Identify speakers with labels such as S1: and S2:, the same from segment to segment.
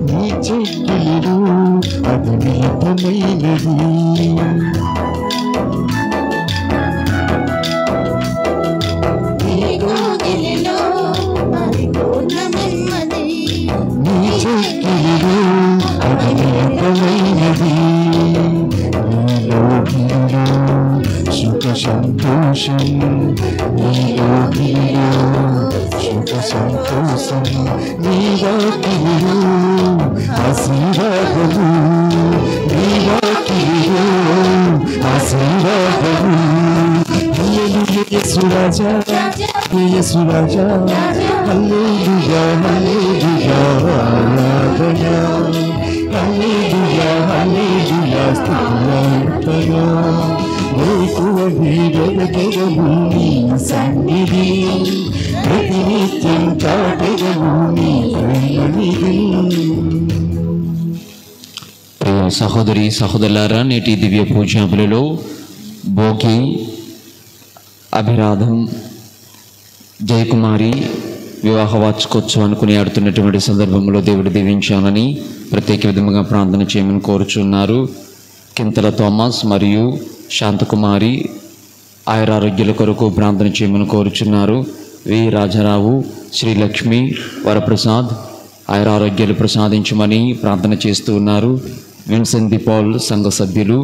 S1: నీ చెక్కిలిలో అది నీతమైనది. నీ చెక్కిలిలో అది నీతమైనది. నీలో సుఖ సంతోషం, నీలో సుఖ సంతోషం, నీ వాకిలిలో ఆశీర్వాదము, నీ వాకిలిలో ఆశీర్వాదము. యేసు రాజా, యేసు రాజా, హల్లెలూయా హల్లెలూయా ఆరాధన, హల్లెలూయా హల్లెలూయా స్తుతి. నీ సన్నిధి ప్రతినిత్యం చాటెదము.
S2: ప్రియ సహోదరి సహోదరులారా, నేటి దివ్య పూజాబులలో భోగి, అభిరాధం, జయకుమారి వివాహ వార్షికోత్సవాన్ని కొనియాడుతున్నటువంటి సందర్భంలో దేవుడు దీవించాలని ప్రత్యేక విధంగా ప్రార్థన చేయమని కోరుచున్నారు. కింతల థామస్ మరియు శాంతకుమారి ఆయురారోగ్యాల కొరకు ప్రార్థన చేయమని కోరుచున్నారు. వి రాజారావు, శ్రీలక్ష్మి, వరప్రసాద్ ఆయురారోగ్యాలు ప్రసాదించమని ప్రార్థన చేస్తూ ఉన్నారు. విన్సెంట్ ది పాల్ సంఘ సభ్యులు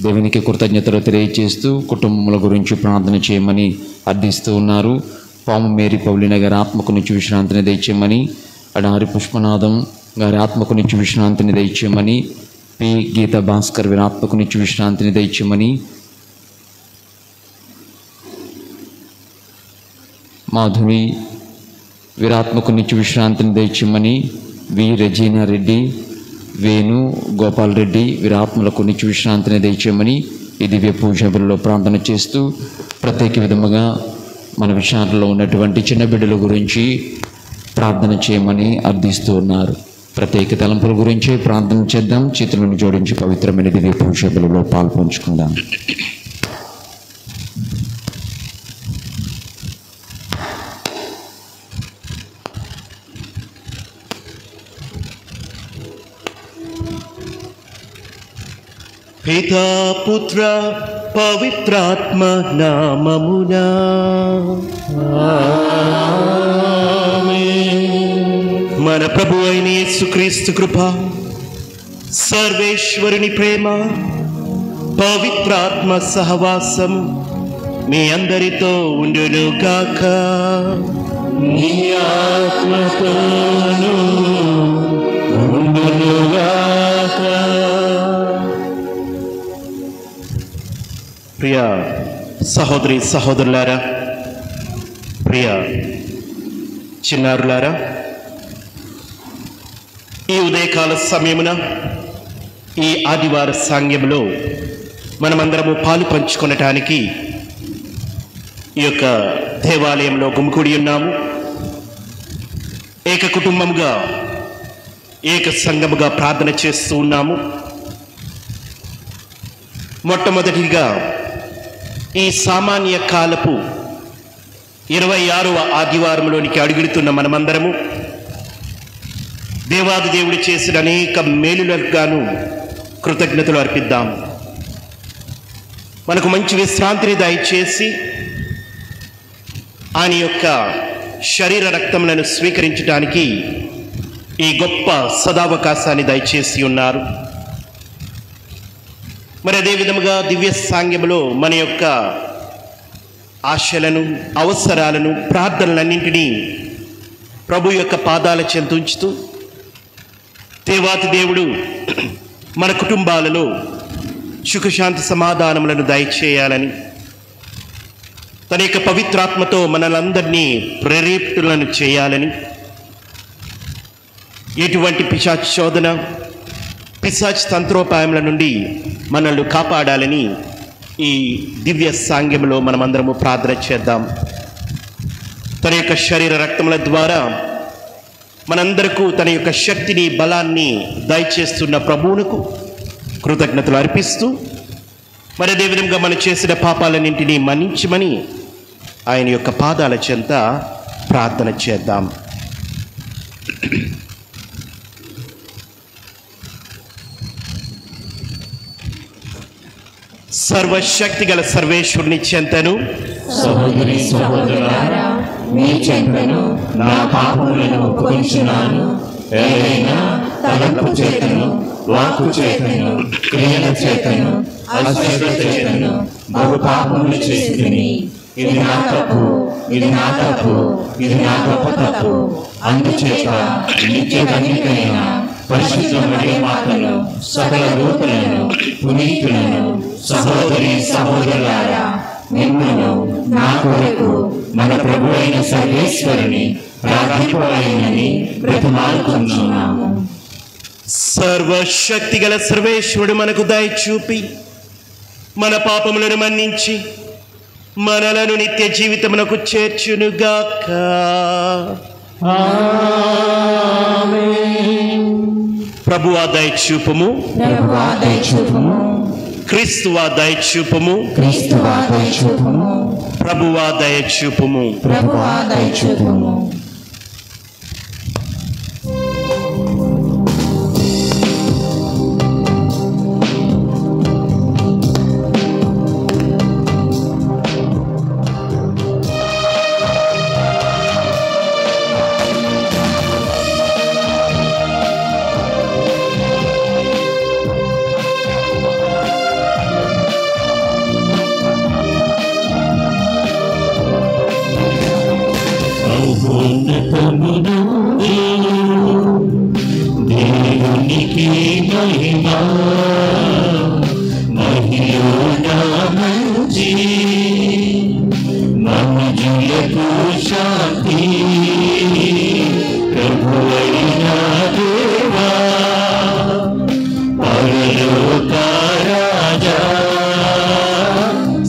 S2: దేవునికి కృతజ్ఞతలు తెలియజేస్తూ కుటుంబముల గురించి ప్రార్థన చేయమని అర్థిస్తూ ఉన్నారు. పాము మేరీ పౌలిన గారి ఆత్మకు నుంచి విశ్రాంతిని దయచేయమని, అడారి పుష్పనాథం గారి ఆత్మకు నుంచి విశ్రాంతిని దయచేయమని, పి గీత భాస్కర్ వీరి ఆత్మకు నుంచి విశ్రాంతిని దయచేయమని, మాధవి వీరాత్మకు నుంచి విశ్రాంతిని దయచేయమని, వి రెజీనా రెడ్డి, వేణు గోపాల్ రెడ్డి వీరాత్మలకు నుంచి విశ్రాంతిని దయచేయమని ఈ దివ్య పూజలో ప్రార్థన చేస్తూ ప్రత్యేక విధముగా మన విషయాల్లో ఉన్నటువంటి చిన్న బిడ్డల గురించి ప్రార్థన చేయమని అర్థిస్తూ ఉన్నారు. ప్రత్యేక తలంపుల గురించి ప్రార్థన చేద్దాం. చేతులను జోడించి పవిత్రమైన దివ్య పూజలో పాల్పంచుకుందాం.
S3: పితా పుత్ర పవిత్రాత్మ నామమునా మన ప్రభు అయిన యేసుక్రీస్తు కృప, సర్వేశ్వరుని ప్రేమ, పవిత్రాత్మ సహవాసం మీ అందరితో ఉండును గాక.
S1: నీ ఆత్మతోను ఉండును గాక.
S3: ప్రియ సహోదరి సహోదరులారా, ప్రియ చిన్నారులారా, ఈ ఉదయకాల సమయమున ఈ ఆదివార సాంగ్యంలో మనమందరము పాలు పంచుకొనటానికి ఈ యొక్క దేవాలయంలో గుమికూడి ఉన్నాము. ఏక కుటుంబముగా, ఏక సంఘముగా ప్రార్థన చేస్తూ ఉన్నాము. మొట్టమొదటిగా ఈ సామాన్య కాలపు 26వ ఆదివారంలోనికి అడుగుతున్న మనమందరము దేవాది దేవుడు చేసిన అనేక మేలులకు గాను కృతజ్ఞతలు అర్పిద్దాం. మనకు మంచి విశ్రాంతిని దయచేసి ఆయన యొక్క శరీర రక్తములను స్వీకరించడానికి ఈ గొప్ప సదావకాశాన్ని దయచేసి ఉన్నారు. మరి అదేవిధముగా దివ్య సాంగ్యములో మన యొక్క ఆశలను, అవసరాలను, ప్రార్థనలన్నింటినీ ప్రభు యొక్క పాదాల చెంత ఉంచుతూ దేవాతి దేవుడు మన కుటుంబాలలో సుఖశాంతి సమాధానములను దయచేయాలని, తన యొక్క పవిత్రాత్మతో మనలందరినీ ప్రేరేపితులను చేయాలని, ఎటువంటి పిశాచ శోధన, పిశాచ తంత్రోపాయముల నుండి మనల్ని కాపాడాలని ఈ దివ్య సాంగ్యంలో మనమందరము ప్రార్థన చేద్దాం. తన యొక్క శరీర రక్తముల ద్వారా మనందరకు తన యొక్క శక్తిని, బలాన్ని దయచేస్తున్న ప్రభువునకు కృతజ్ఞతలు అర్పిస్తూ, మరి అదేవిధంగా మనం చేసిన పాపాలన్నింటినీ మన్నించమని ఆయన యొక్క పాదాల చెంత ప్రార్థన చేద్దాం. సర్వశక్తి గల సర్వేశ్వరుని చెంతను
S1: సహోదరి సహోదరులారా, మీ చెంతను నా పాపములను ఒప్పుకొంచున్నాను. ఏదైనా తలంపు చేతను, వాక్కు చేతను, క్రియల చేతను, అశ్రద్ధ చేతను బహు పాపములు చేసితిని. ఇది నా తప్పు, ఇది నా తప్పు, ఇది నా గొప్ప తప్పు. అందుచేత నిత్య కన్యకైన పరిశుద్ధ మరియ మాతను, సకల దూతలను, పునీతులను, సహోదరి సహోదరులారా, మిమ్మును నా కొరకు మన ప్రభు అయిన సర్వేశ్వరుని ప్రార్థింపవలెనని బ్రతిమాలుకొనుచున్నాము.
S3: సర్వశక్తి గల సర్వేశ్వరుడు మనకు దయ చూపి మన పాపములను మన్నించి మనలను నిత్య జీవితమునకు చేర్చునుగాక. ప్రభువా దయ చూపుము,
S1: ప్రభువా దయ చూపుము,
S3: క్రీస్తువా దయ చూపుము,
S1: క్రీస్తువా దయ చూపుము,
S3: ప్రభువా దయ చూపుము.
S1: ప్రభువా దయ చూపుము. దేవునికి మహిమా, మహిళ మనుజులకు శాంతి. ప్రభువైన దేవా, పరలోక రాజా,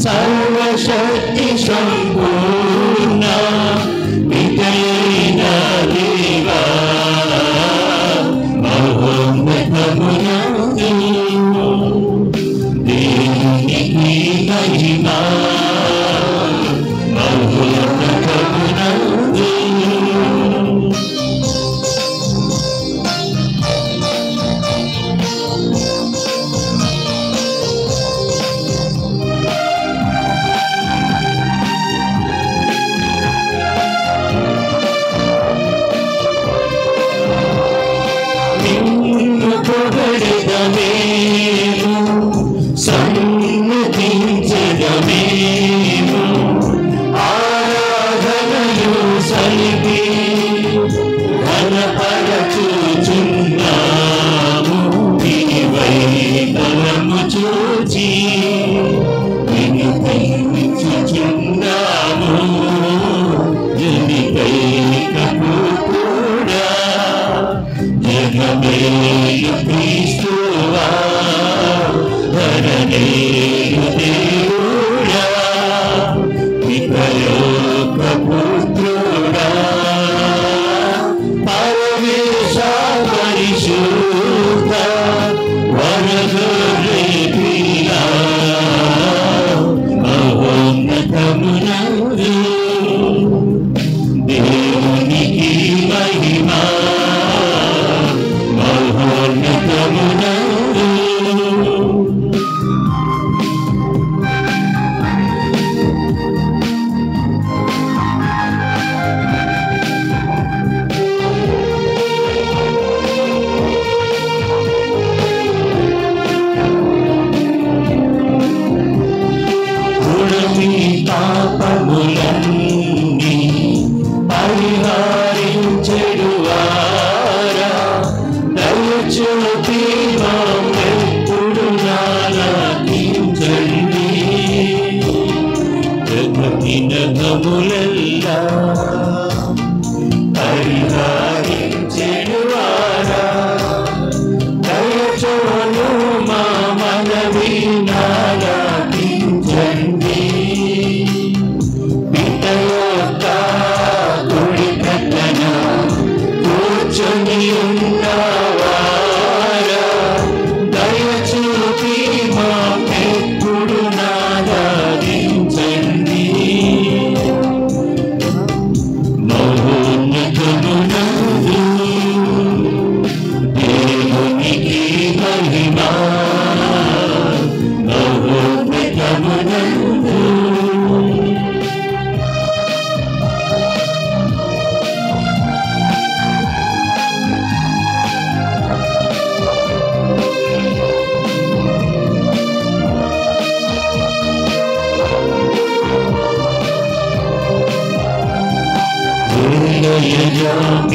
S1: సర్వశక్తి సంపూర్ణ విజయైన దేవా, మహోన్నతమునందు దేవునికి మహిమా, మహోన్నతమునందు సన్నుతించదమేము, ఆరాధనలు సలిపి ఘనపరచుచున్నాము. నీవై బలము చూచి వినుతించుచున్నాము. జనికైకము కూడా జగమేలు క్రీస్తువా, ధరణేలు దేవుడా, వికలోక పుత్రుడా, పరమేశ పరిశుద్ధ వరగొర్రె పిల్ల, మహోన్నతమునందు దేవునికి మహిమా, మహోన్నతమునందు పాపములన్నీ పరిహారించెడువారా, దయచూపి మామెప్పుడు నాలకించండి. జగతిన గములెల్లా పరిహారించెడువారా, దయచూను మా మనవి నాలకించండి. కూర్చొని ఉన్నవారా, దయచూపి మాకెప్పుడు నాదరించండి.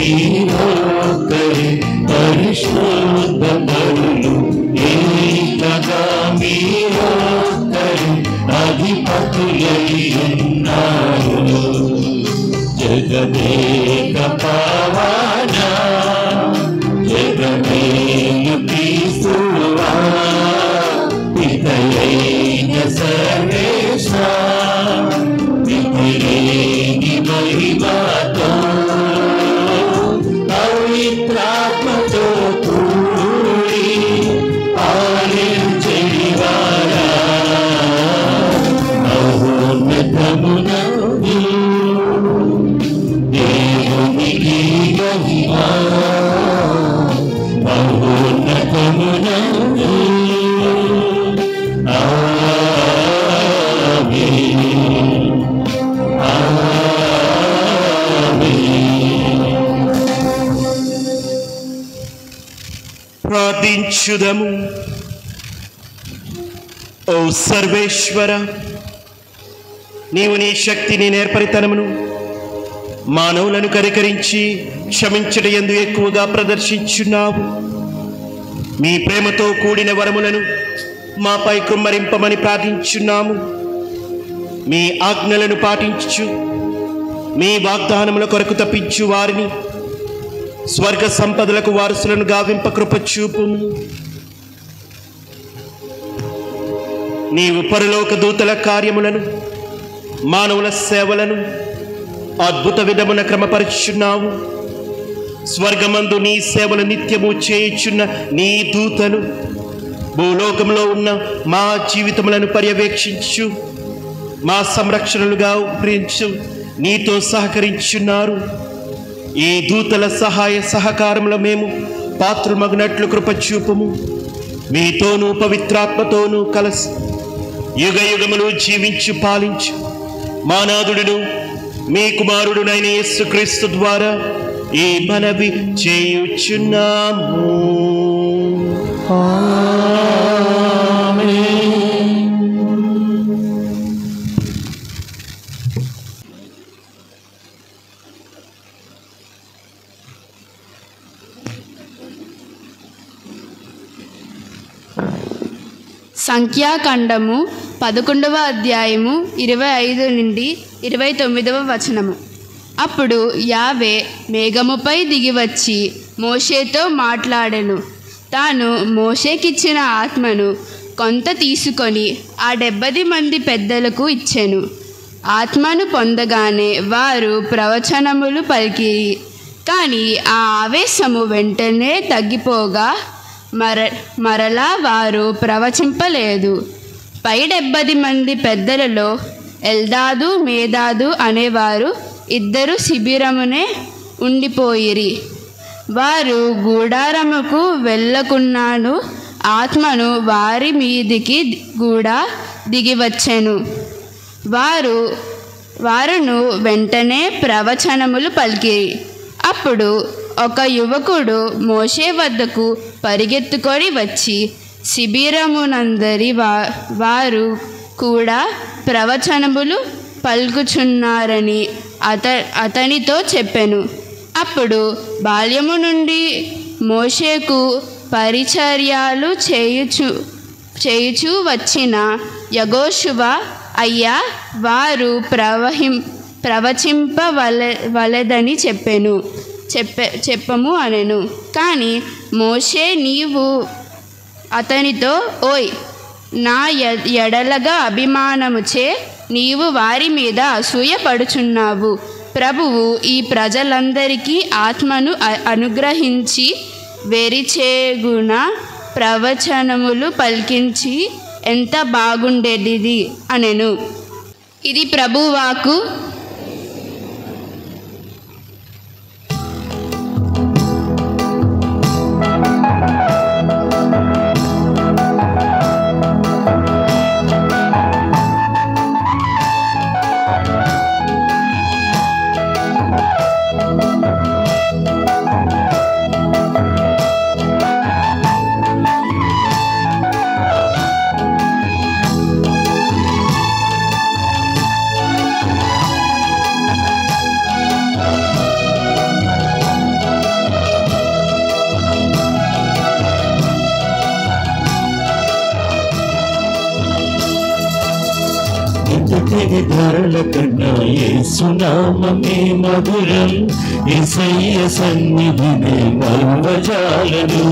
S1: మీరొక్కరే పరిశుద్ధ బలులు, ఏకగా మీరొక్కరే అధిపతులై ఉన్నారు. జగదేక పావన జగమేలు క్రీస్తువా, పితయైన సర్వేశ పితిరేని మహిమతో పవిత్రాత్మతో కూడి ఆలించెడివారా, మహోన్నతమునందు దేవునికి మహిమా, మహోన్నతమునందు
S3: ప్రార్థించుదము. ఓ సర్వేశ్వర, నీవు నీ శక్తిని నేర్పరితనమును మానవులను కనికరించి క్షమించట యందు ఎక్కువగా ప్రదర్శించున్నావు. మీ ప్రేమతో కూడిన వరములను మాపై కుమ్మరింపమని ప్రార్థించున్నాము. మీ ఆజ్ఞలను పాటించు మీ వాగ్దానముల కొరకు తప్పించు వారిని స్వర్గ సంపదలకు వారసులను గావింప కృప చూపుము. నీవు పరలోక దూతల కార్యములను మానవుల సేవలను అద్భుత విధమున క్రమపరుచున్నావు. స్వర్గమందు నీ సేవలు నిత్యము చేయుచున్న నీ దూతలు భూలోకంలో ఉన్న మా జీవితములను పర్యవేక్షించు, మా సంరక్షణలుగా ఉపయోగించు నీతో సహకరించున్నారు. ఈ దూతల సహాయ సహకారంలో మేము పాత్రమగునట్లు కృప చూపుము. మీతోనూ పవిత్రాత్మతోనూ కలిసి యుగ యుగములు జీవించు పాలించు మానాథుడును మీ కుమారుడునైన యేసుక్రీస్తు ద్వారా ఈ మనవి చేయుచున్నాము.
S4: సంఖ్యాకాండము 11వ అధ్యాయము 25 నుండి 29వ వచనము. అప్పుడు యావే మేఘముపై దిగివచ్చి మోషేతో మాట్లాడెను. తాను మోషేకిచ్చిన ఆత్మను కొంత తీసుకొని ఆ 70 మంది పెద్దలకు ఇచ్చెను. ఆత్మను పొందగానే వారు ప్రవచనములు పలికిరి. కానీ ఆ ఆవేశము వెంటనే తగ్గిపోగా మరలా వారు ప్రవచింపలేదు. పై 70 మంది పెద్దలలో ఎల్దాదు మేదాదు అనేవారు 2 శిబిరమునే ఉండిపోయిరి. వారు గూడారముకు వెళ్ళకున్నాను. ఆత్మను వారి మీదికి కూడా దిగివచ్చెను. వారును వెంటనే ప్రవచనములు పలికిరి. అప్పుడు ఒక యువకుడు మోషే వద్దకు పరిగెత్తుకొని వచ్చి శిబిరమునందరి వారు కూడా ప్రవచనములు పలుకుచున్నారని అతనితో చెప్పెను. అప్పుడు బాల్యము నుండి మోషేకు పరిచర్యలు చేయుచు వచ్చిన యెహోషువ, అయ్యా, వారు ప్రవచింపవలెదని చెప్పము అనెను. కానీ మోషే, నీవు అతనితో, ఓయ్, నా ఎడలగా అభిమానముచే నీవు వారి మీద అసూయ పడుచున్నావు. ప్రభువు ఈ ప్రజలందరికీ ఆత్మను అనుగ్రహించి వెరిచేగున ప్రవచనములు పలికించి ఎంత బాగుండేది అనెను. ఇది ప్రభువాకు.
S1: జీవిత ధరల కన్నా యేసు నామమే మధురం, యేసయ్య సన్నిధిని మరువజాలను.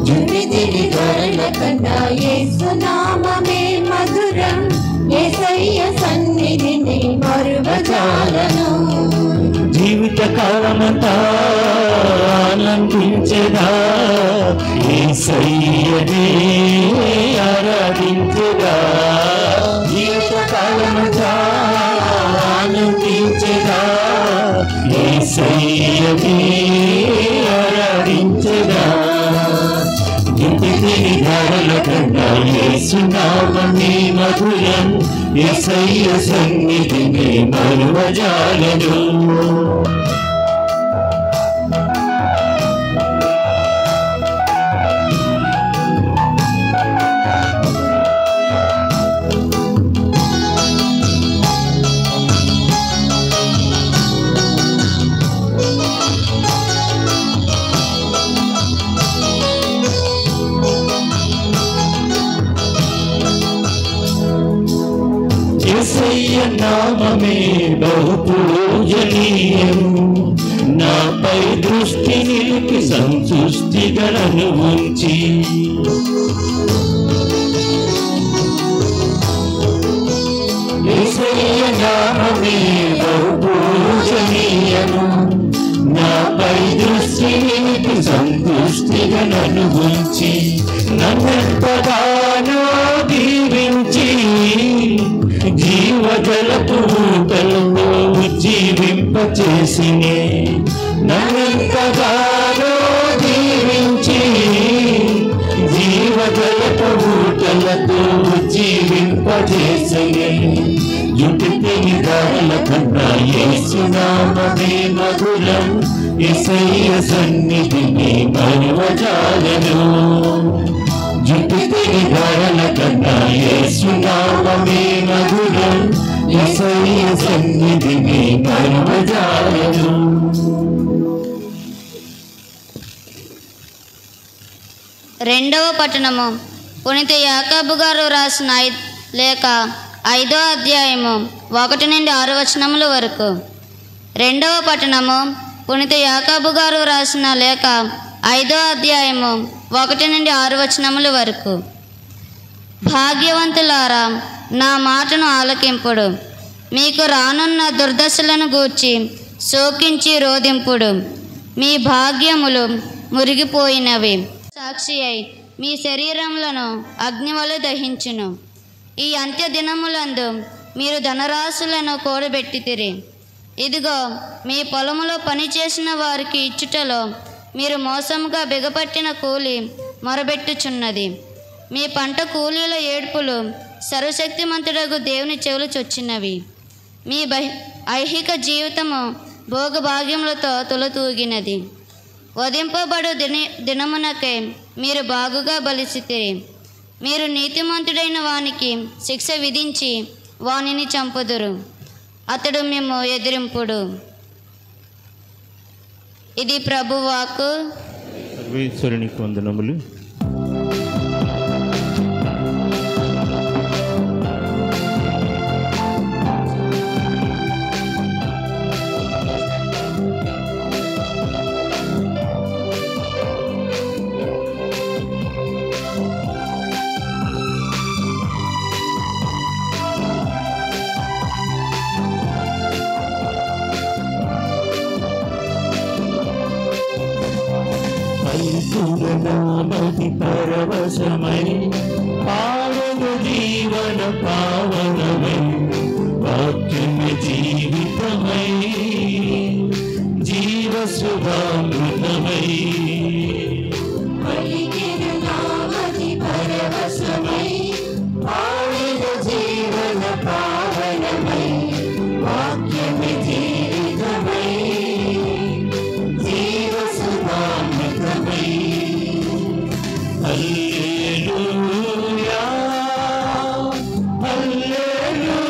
S5: జీవిత ధరల కన్నా యేసు నామమే మధురం, యేసయ్య సన్నిధిని మరువజాలను.
S1: జీవిత కాలమంతా ఆనందించదా, యేసయ్యనే ఆరాధించదా. జీవిత కాలమంతా ఆనందించదా, యేసయ్యనే ఆరాధించదా. ఇంటికి ధరల కన్నా యేసు నామమే మధురం, యేసయ్య సన్నిధిని మరువజాలను. యేసయ్య నామమే బహు పూజనీయం, నాపై దృష్టి నిలిపి సంతుష్టిగలను ఉంచి. యేసయ్య నామమే బహు పూజనీయం, నాపై దృష్టి నిలిపి సంతుష్టిగలను ఉంచి. నన్నెంతగానో దీవించి జీవజలపు ఊటలను జీవింపచేసినే. నన్నెంతగానో దీవించి జీవజలపు ఊటలతో జీవింపచేసినే. యుటికి ధరల కన్నా యేసు నామమే మధురం, యేసయ్య సన్నిధిని మరువజాలను. జుటికి ధరల కన్నా యేసు నామమే మధురం, యేసయ్య సన్నిధిని మరువజాలను.
S6: రెండవ పట్టణము పునీత యాకోబు గారు రాసిన లేఖ 5వ అధ్యాయము 1 నుండి 6 వచనముల వరకు. రెండవ పట్టణము పునీత యాకోబు గారు రాసిన లేఖ 5వ అధ్యాయము 1 నుండి 6 వచనముల వరకు. భాగ్యవంతులారా, నా మాటను ఆలకింపుడు. మీకు రానున్న దుర్దశలను గూర్చి శోకించి రోదింపుడు. మీ భాగ్యములు మురిగిపోయినవి. సాక్షి అయి మీ శరీరములను అగ్నివలె దహించును. ఈ అంత్య దినములందు మీరు ధనరాశులను కూడబెట్టితిరి. ఇదిగో, మీ పొలములో పనిచేసిన వారికి ఇచ్చుటలో మీరు మోసముగా బిగపట్టిన కూలి మొరబెట్టుచున్నది. మీ పంట కూలీల ఏడ్పులు సర్వశక్తిమంతుడగు దేవుని చెవులు చొచ్చినవి. మీ ఐహిక జీవితము భోగభాగ్యములతో తులతూగినది. వధింపబడు దినమునకై మీరు బాగుగా బలిసితిరి. మీరు నీతిమంతుడైన వానికి శిక్ష విధించి వానిని చంపుదురు. అతడు మేము ఎదిరింపుడు. ఇది ప్రభువాకు.
S3: సర్వేశ్వరునికి వందనములు. నది పరవశమై పాడను జీవన పావనమై, వాక్యమే జీవితమై జీవసుధామృతమై. పరవశమై పాడను జీవన పావనమై, వాక్యమే జీవితమై జీవసుధామృతమై. హల్లెలూయా హల్లెలూయా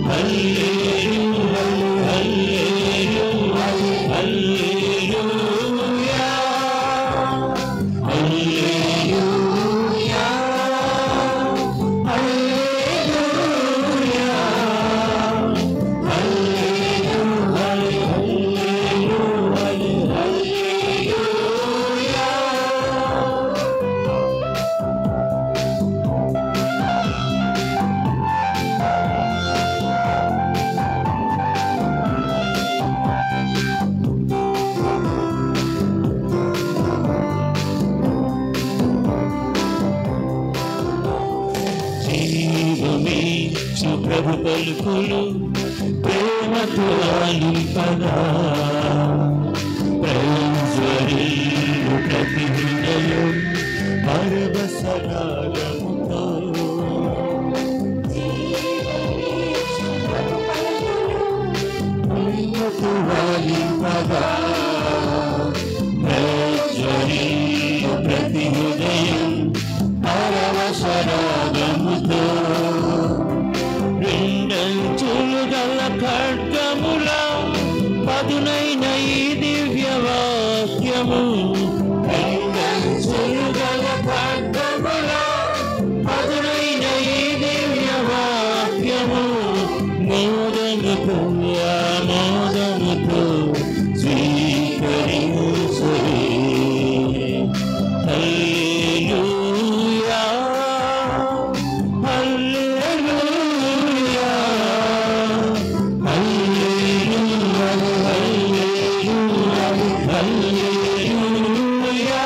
S3: హల్లెలూయా హల్లెలూయా
S1: పలుకులు ప్రేమతో ఆలింపగా ప్రజ్వరీలు ప్రతి హృదయం పరవశరాగముతో ప్రేమతో ఆలింపగా ప్రజ్వరీలు ప్రతి హృదయం పరవశరాగముతో రెండంచులు గల ఖడ్గముల పదునైన ఈ దివ్య వాక్యము రెండంచులు గల ఖడ్గముల పదునైన ఈ దివ్య వాక్యము మోదముతో ఆమోదముతో స్వీకరించురే. హల్లెలూయా హల్లెలూయా హల్లెలూయా హల్లెలూయా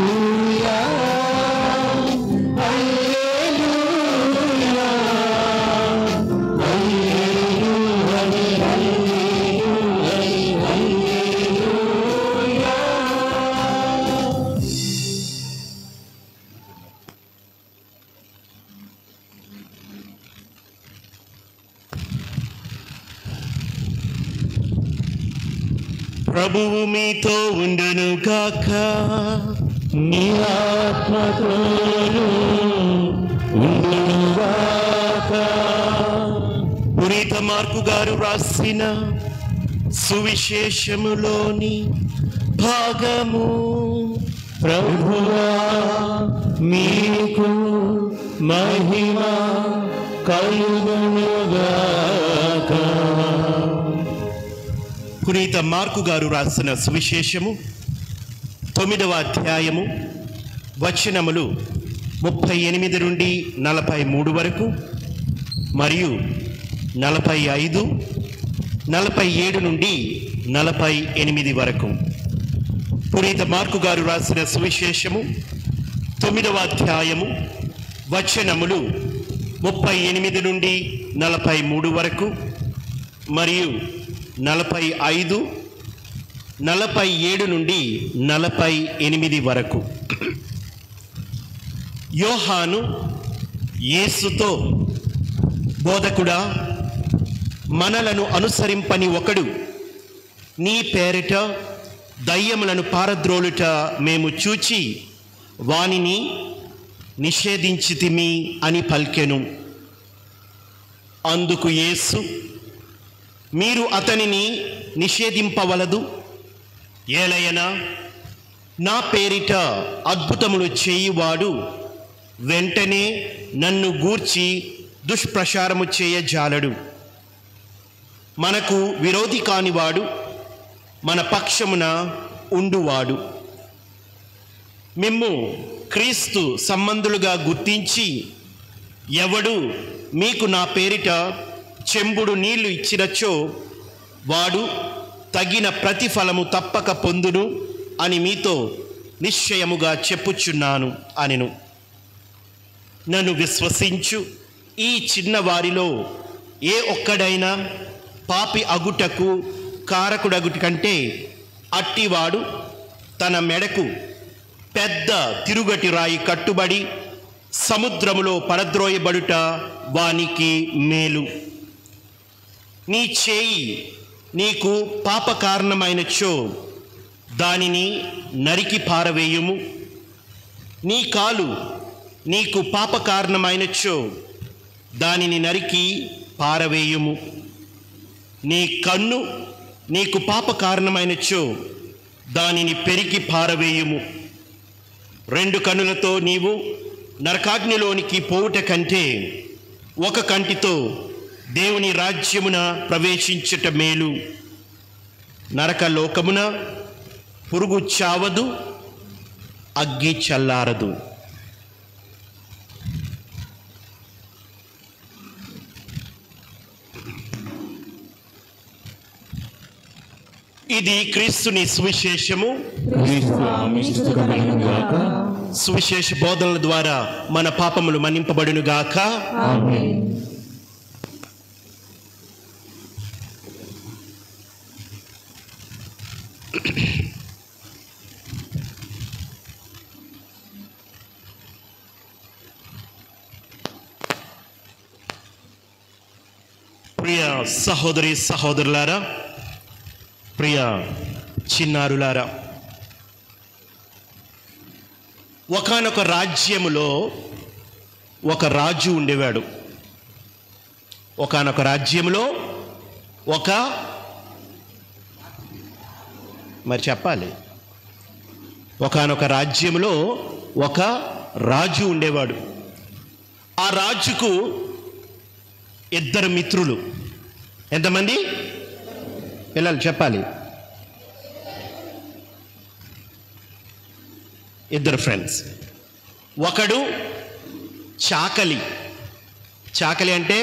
S1: హల్లెలూయా హల్లెలూయా
S3: ప్రభువు మీతో ఉండును గాక.
S1: నీ ఆత్మతోను ఉండునుగాక.
S3: పునీత మార్కు గారు రాసిన సువిశేషములోని భాగము.
S1: ప్రభువా మీకు మహిమ కలుగునుగాక.
S3: పునీత మార్కు గారు రాసిన సువిశేషము 9వ అధ్యాయము వచనములు 38 నుండి 43 వరకు మరియు 45, 47 నుండి 48 వరకు. పునీత మార్కు గారు రాసిన సువిశేషము 9వ అధ్యాయము వచనములు 38 నుండి 43 వరకు మరియు 45, 47 నుండి 48 వరకు. యోహాను యేసుతో, బోధకుడా, మనలను అనుసరింపని ఒకడు నీ పేరిట దయ్యములను పారద్రోలుట మేము చూచి వానిని నిషేధించితిమి అని పలికెను. అందుకు యేసు, మీరు అతనిని నిషేధింపవలదు, ఏలయనా నా పేరిట అద్భుతములు చేయువాడు వెంటనే నన్ను గూర్చి దుష్ప్రచారము చేయజాలడు. మనకు విరోధి కానివాడు మన పక్షమున ఉండువాడు. మిమ్ము క్రీస్తు సంబంధులుగా గుర్తించి ఎవడు మీకు నా పేరిట చెంబుడు నీళ్లు ఇచ్చినచో వాడు తగిన ప్రతిఫలము తప్పక పొందును అని మీతో నిశ్చయముగా చెప్పుచున్నాను అనెను. నన్ను విశ్వసించు ఈ చిన్నవారిలో ఏ ఒక్కడైనా పాపి అగుటకు కారకుడగుట కంటే అట్టివాడు తన మెడకు పెద్ద తిరుగటి రాయి కట్టుబడి సముద్రములో పడద్రోయబడుట వానికి మేలు. నీ చేయి నీకు పాప కారణమైనచో దానిని నరికి పారవేయుము. నీ కాలు నీకు పాప కారణమైనచో దానిని నరికి పారవేయుము. నీ కన్ను నీకు పాప కారణమైనచో దానిని పెరికి పారవేయుము. 2 కన్నులతో నీవు నరకాగ్నిలోనికి పోవుట కంటే ఒక కంటితో దేవుని రాజ్యమున ప్రవేశించుట మేలు. నరక లోకమున పురుగు చావదు, అగ్గి చల్లారదు. ఇది క్రీస్తుని సువిశేషము.
S1: క్రీస్తు ఆమె స్తుతికరముగాక.
S3: సువిశేష బోధనల ద్వారా మన పాపములు మన్నింపబడును గాక.
S5: ఆమేన్.
S3: ప్రియ సహోదరి సహోదరులారా, ప్రియ చిన్నారులారా, ఒకానొక రాజ్యములో ఒక రాజు ఉండేవాడు. ఒకానొక రాజ్యములో మరి చెప్పాలి, ఒకానొక రాజ్యములో ఒక రాజు ఉండేవాడు. ఆ రాజుకు ఇద్దరు మిత్రులు. ఎంతమంది పిల్లలు చెప్పాలి? ఇద్దరు ఫ్రెండ్స్. ఒకడు చాకలి. చాకలి అంటే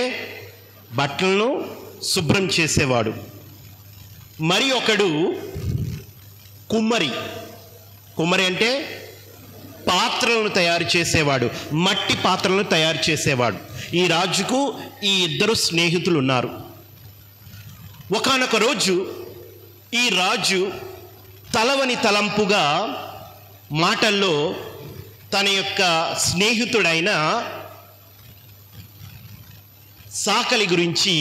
S3: బట్టలను శుభ్రం చేసేవాడు. మరి ఒకడు కుమ్మరి. కుమ్మరి అంటే పాత్రలను తయారు చేసేవాడు, మట్టి పాత్రలను తయారు చేసేవాడు. ఈ రాజుకు ఈ ఇద్దరు స్నేహితులు ఉన్నారు. ఒకానొక రోజు ఈ రాజు తలవని తలంపుగా మాటల్లో తన యొక్క స్నేహితుడైన చాకలి గురించి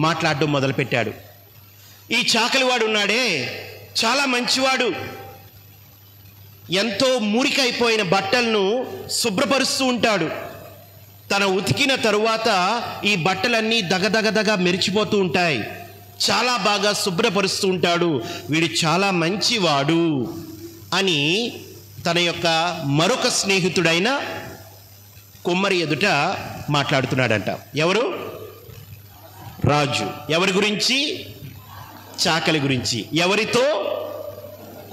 S3: మాట్లాడడం మొదలుపెట్టాడు. ఈ చాకలివాడు ఉన్నాడే చాలా మంచివాడు. ఎంతో మురికైపోయిన బట్టలను శుభ్రపరుస్తూ ఉంటాడు. తన ఉతికిన తరువాత ఈ బట్టలన్నీ దగదగదగ మెరిచిపోతూ ఉంటాయి. చాలా బాగా శుభ్రపరుస్తూ ఉంటాడు. వీడు చాలా మంచివాడు అని తన యొక్క మరొక స్నేహితుడైన కుమ్మరి ఎదుట మాట్లాడుతున్నాడంట. ఎవరు? రాజు. ఎవరి గురించి? చాకలి గురించి. ఎవరితో?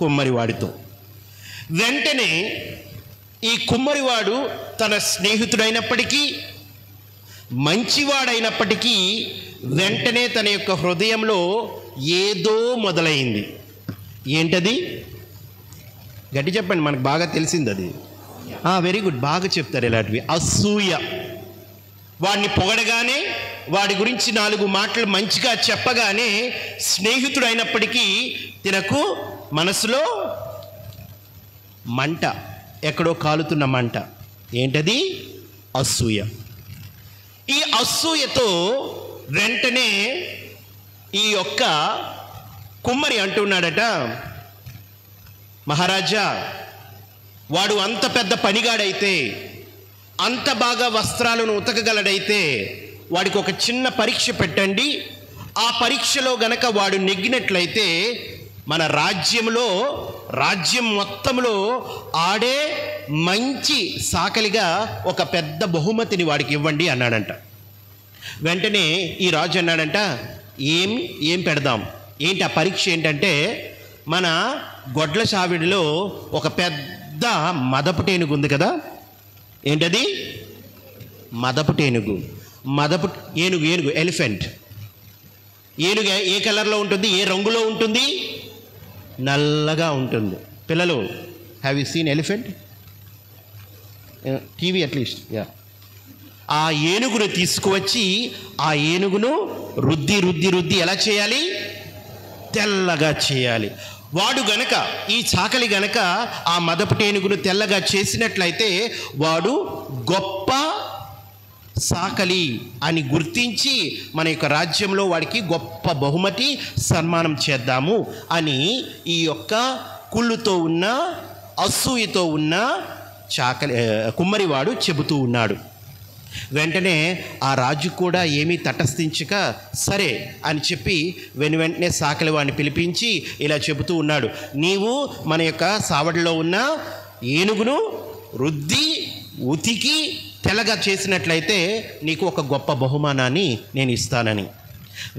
S3: కుమ్మరివాడితో. వెంటనే ఈ కుమ్మరివాడు తన స్నేహితుడైనప్పటికీ మంచివాడైనప్పటికీ వెంటనే తన యొక్క హృదయంలో ఏదో మొదలైంది. ఏంటది? గట్టి చెప్పండి, మనకు బాగా తెలిసింది అది. వెరీ గుడ్, బాగా చెప్తారు ఇలాంటివి. అసూయ. వాడిని పొగడగానే, వాడి గురించి 4 మాటలు మంచిగా చెప్పగానే స్నేహితుడైనప్పటికీ తినకు మనసులో మంట, ఎక్కడో కాలుతున్న మంట. ఏంటది? అసూయ. ఈ అసూయతో వెంటనే ఈ యొక్క కుమ్మరి అంటున్నాడట, మహారాజా, వాడు అంత పెద్ద పనిగాడైతే, అంత బాగా వస్త్రాలను ఉతకగలడైతే వాడికి ఒక చిన్న పరీక్ష పెట్టండి. ఆ పరీక్షలో గనక వాడు నెగ్గినట్లయితే మన రాజ్యం మొత్తంలో ఆడే మంచి సాకలిగా ఒక పెద్ద బహుమతిని వాడికి ఇవ్వండి అన్నాడంట. వెంటనే ఈ రాజు అన్నాడంట, ఏం పెడదాం? ఏంటి ఆ పరీక్ష? ఏంటంటే మన గొడ్ల చావిడిలో ఒక పెద్ద మదపు టేనుగు ఉంది కదా. ఏంటది? మదపు టేనుగు. ఏనుగు ఎలిఫెంట్. ఏనుగు ఏ కలర్లో ఉంటుంది? ఏ రంగులో ఉంటుంది? నల్లగా ఉంటుంది. పిల్లలు, have you seen elephant? TV at least. ఆ ఏనుగును తీసుకువచ్చి ఆ ఏనుగును రుద్ది ఎలా చేయాలి? తెల్లగా చేయాలి. వాడు గనక, ఈ చాకలి గనక ఆ మదపు టేనుగును తెల్లగా చేసినట్లయితే వాడు గొప్ప సాకలి అని గుర్తించి మన యొక్క రాజ్యంలో వాడికి గొప్ప బహుమతి సన్మానం చేద్దాము అని ఈ యొక్క కుళ్ళుతో ఉన్న, అసూయతో ఉన్న కుమ్మరివాడు చెబుతూ ఉన్నాడు. వెంటనే ఆ రాజు కూడా ఏమీ తటస్థించక సరే అని చెప్పి వెంటనే సాకలి వాడిని పిలిపించి ఇలా చెబుతూ ఉన్నాడు, నీవు మన యొక్క సావడిలో ఉన్న ఏనుగును రుద్ది ఉతికి తెల్లగా చేసినట్లయితే నీకు ఒక గొప్ప బహుమానాన్ని నేను ఇస్తానని.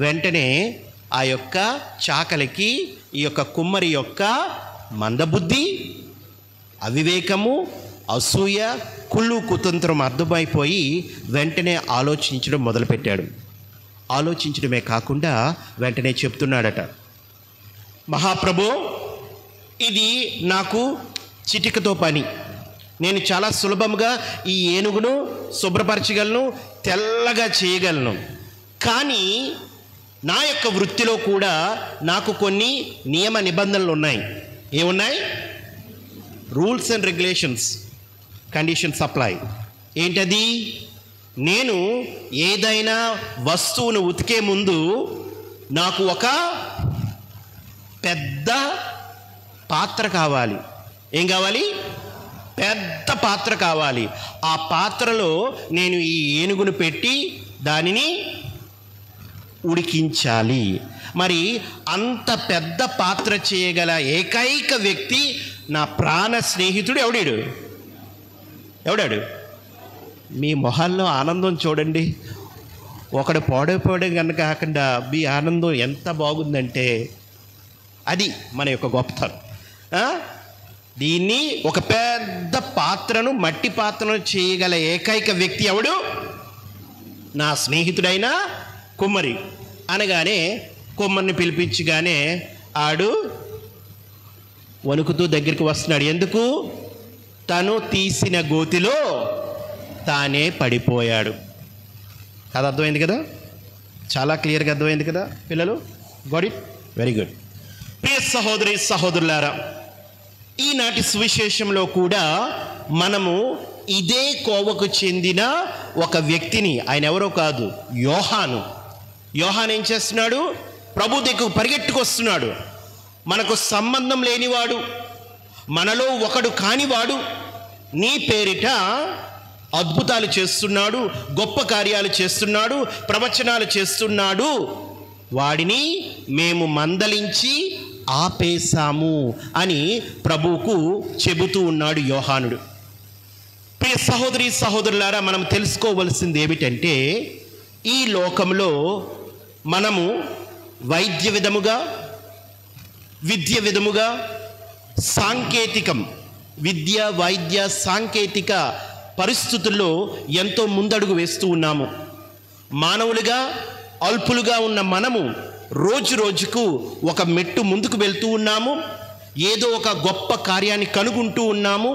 S3: వెంటనే ఆ యొక్క చాకలికి ఈ యొక్క కుమ్మరి యొక్క మందబుద్ధి, అవివేకము, అసూయ, కుళ్ళు కుతంత్రం అర్థమైపోయి వెంటనే ఆలోచించడం మొదలుపెట్టాడు. ఆలోచించడమే కాకుండా వెంటనే చెప్తున్నాడట, మహాప్రభు, ఇది నాకు చిటికతో పని. నేను చాలా సులభంగా ఈ ఏనుగును శుభ్రపరచగలను, తెల్లగా చేయగలను. కానీ నా యొక్క వృత్తిలో కూడా నాకు కొన్ని నియమ నిబంధనలు ఉన్నాయి. ఏమున్నాయి? Rules and regulations, conditions apply. ఏంటది? నేను ఏదైనా వస్తువును ఉతికే ముందు నాకు ఒక పెద్ద పాత్ర కావాలి. ఏం కావాలి? పెద్ద పాత్ర కావాలి. ఆ పాత్రలో నేను ఈ ఏనుగును పెట్టి దానిని ఉడికించాలి. మరి అంత పెద్ద పాత్ర చేయగల ఏకైక వ్యక్తి నా ప్రాణ స్నేహితుడు ఎవడాడు? మీ మొహాల్లో ఆనందం చూడండి. ఒకడు పాడైపోవడం కనుక కాకుండా మీ ఆనందం ఎంత బాగుందంటే అది మన యొక్క గొప్పతనం. దీన్ని ఒక పెద్ద పాత్రను, మట్టి పాత్రను చేయగల ఏకైక వ్యక్తి ఎవడు? నా స్నేహితుడైన కుమ్మరి. అనగానే కుమ్మరిని పిలిపించగానే ఆడు వణుకుతూ దగ్గరికి వస్తున్నాడు. ఎందుకు? తను తీసిన గోతిలో తానే పడిపోయాడు. అది అర్థమైంది కదా? చాలా క్లియర్గా అర్థమైంది కదా పిల్లలు? Got it? Very good. ప్రియ సహోదరి సహోదరులారా, ఈనాటి సువిశేషంలో కూడా మనము ఇదే కోవకు చెందిన ఒక వ్యక్తిని, ఆయన ఎవరో కాదు, యోహాను ఏం చేస్తున్నాడు? ప్రభు దగ్గరకు పరిగెట్టుకొస్తున్నాడు. మనకు సంబంధం లేనివాడు, మనలో ఒకడు కానివాడు నీ పేరిట అద్భుతాలు చేస్తున్నాడు, గొప్ప కార్యాలు చేస్తున్నాడు, ప్రవచనాలు చేస్తున్నాడు. వాడిని మేము మందలించి ఆపేశాము అని ప్రభువుకు చెబుతూ ఉన్నాడు యోహానుడు. ప్రియ సహోదరి సహోదరులారా, మనం తెలుసుకోవలసింది ఏమిటంటే, ఈ లోకంలో మనము వైద్య విధముగా, విద్య విధముగా, సాంకేతికం, విద్య వైద్య సాంకేతిక పరిస్థితుల్లో ఎంతో ముందడుగు వేస్తూ ఉన్నాము. మానవులుగా అల్పులుగా ఉన్న మనము రోజు రోజుకు ఒక మెట్టు ముందుకు వెళ్తూ ఉన్నాము. ఏదో ఒక గొప్ప కార్యాన్ని కనుగొంటూ ఉన్నాము.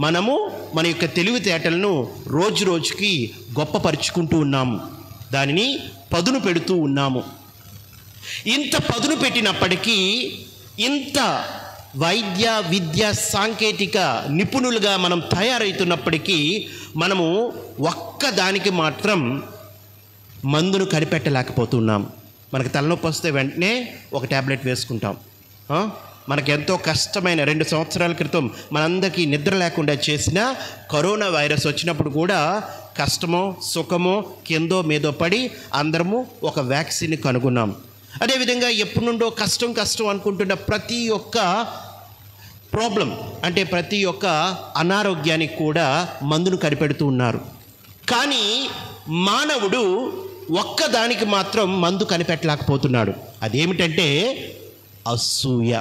S3: మనము మన యొక్క తెలివితేటలను రోజు రోజుకి గొప్పపరుచుకుంటూ ఉన్నాము. దానిని పదును పెడుతూ ఉన్నాము. ఇంత పదును పెట్టినప్పటికీ, ఇంత వైద్య విద్య సాంకేతిక నిపుణులుగా మనం తయారవుతున్నప్పటికీ, మనము ఒక్కదానికి మాత్రం మందును కనిపెట్టలేకపోతున్నాం. మనకు తలనొప్పి వస్తే వెంటనే ఒక ట్యాబ్లెట్ వేసుకుంటాం. మనకెంతో కష్టమైన 2 సంవత్సరాల క్రితం మనందరికీ నిద్ర లేకుండా చేసిన కరోనా వైరస్ వచ్చినప్పుడు కూడా కష్టమో సుఖమో కిందో మీదో పడి అందరము ఒక వ్యాక్సిన్ కనుగొన్నాం. అదేవిధంగా ఎప్పటి నుండో కష్టం అనుకుంటున్న ప్రతి ఒక్క ప్రాబ్లం, అంటే ప్రతి ఒక్క అనారోగ్యానికి కూడా మందును కనిపెడుతూ ఉన్నారు. కానీ మానవుడు ఒక్కదానికి మాత్రం మందు కనిపెట్టలేకపోతున్నాడు. అదేమిటంటే అసూయ.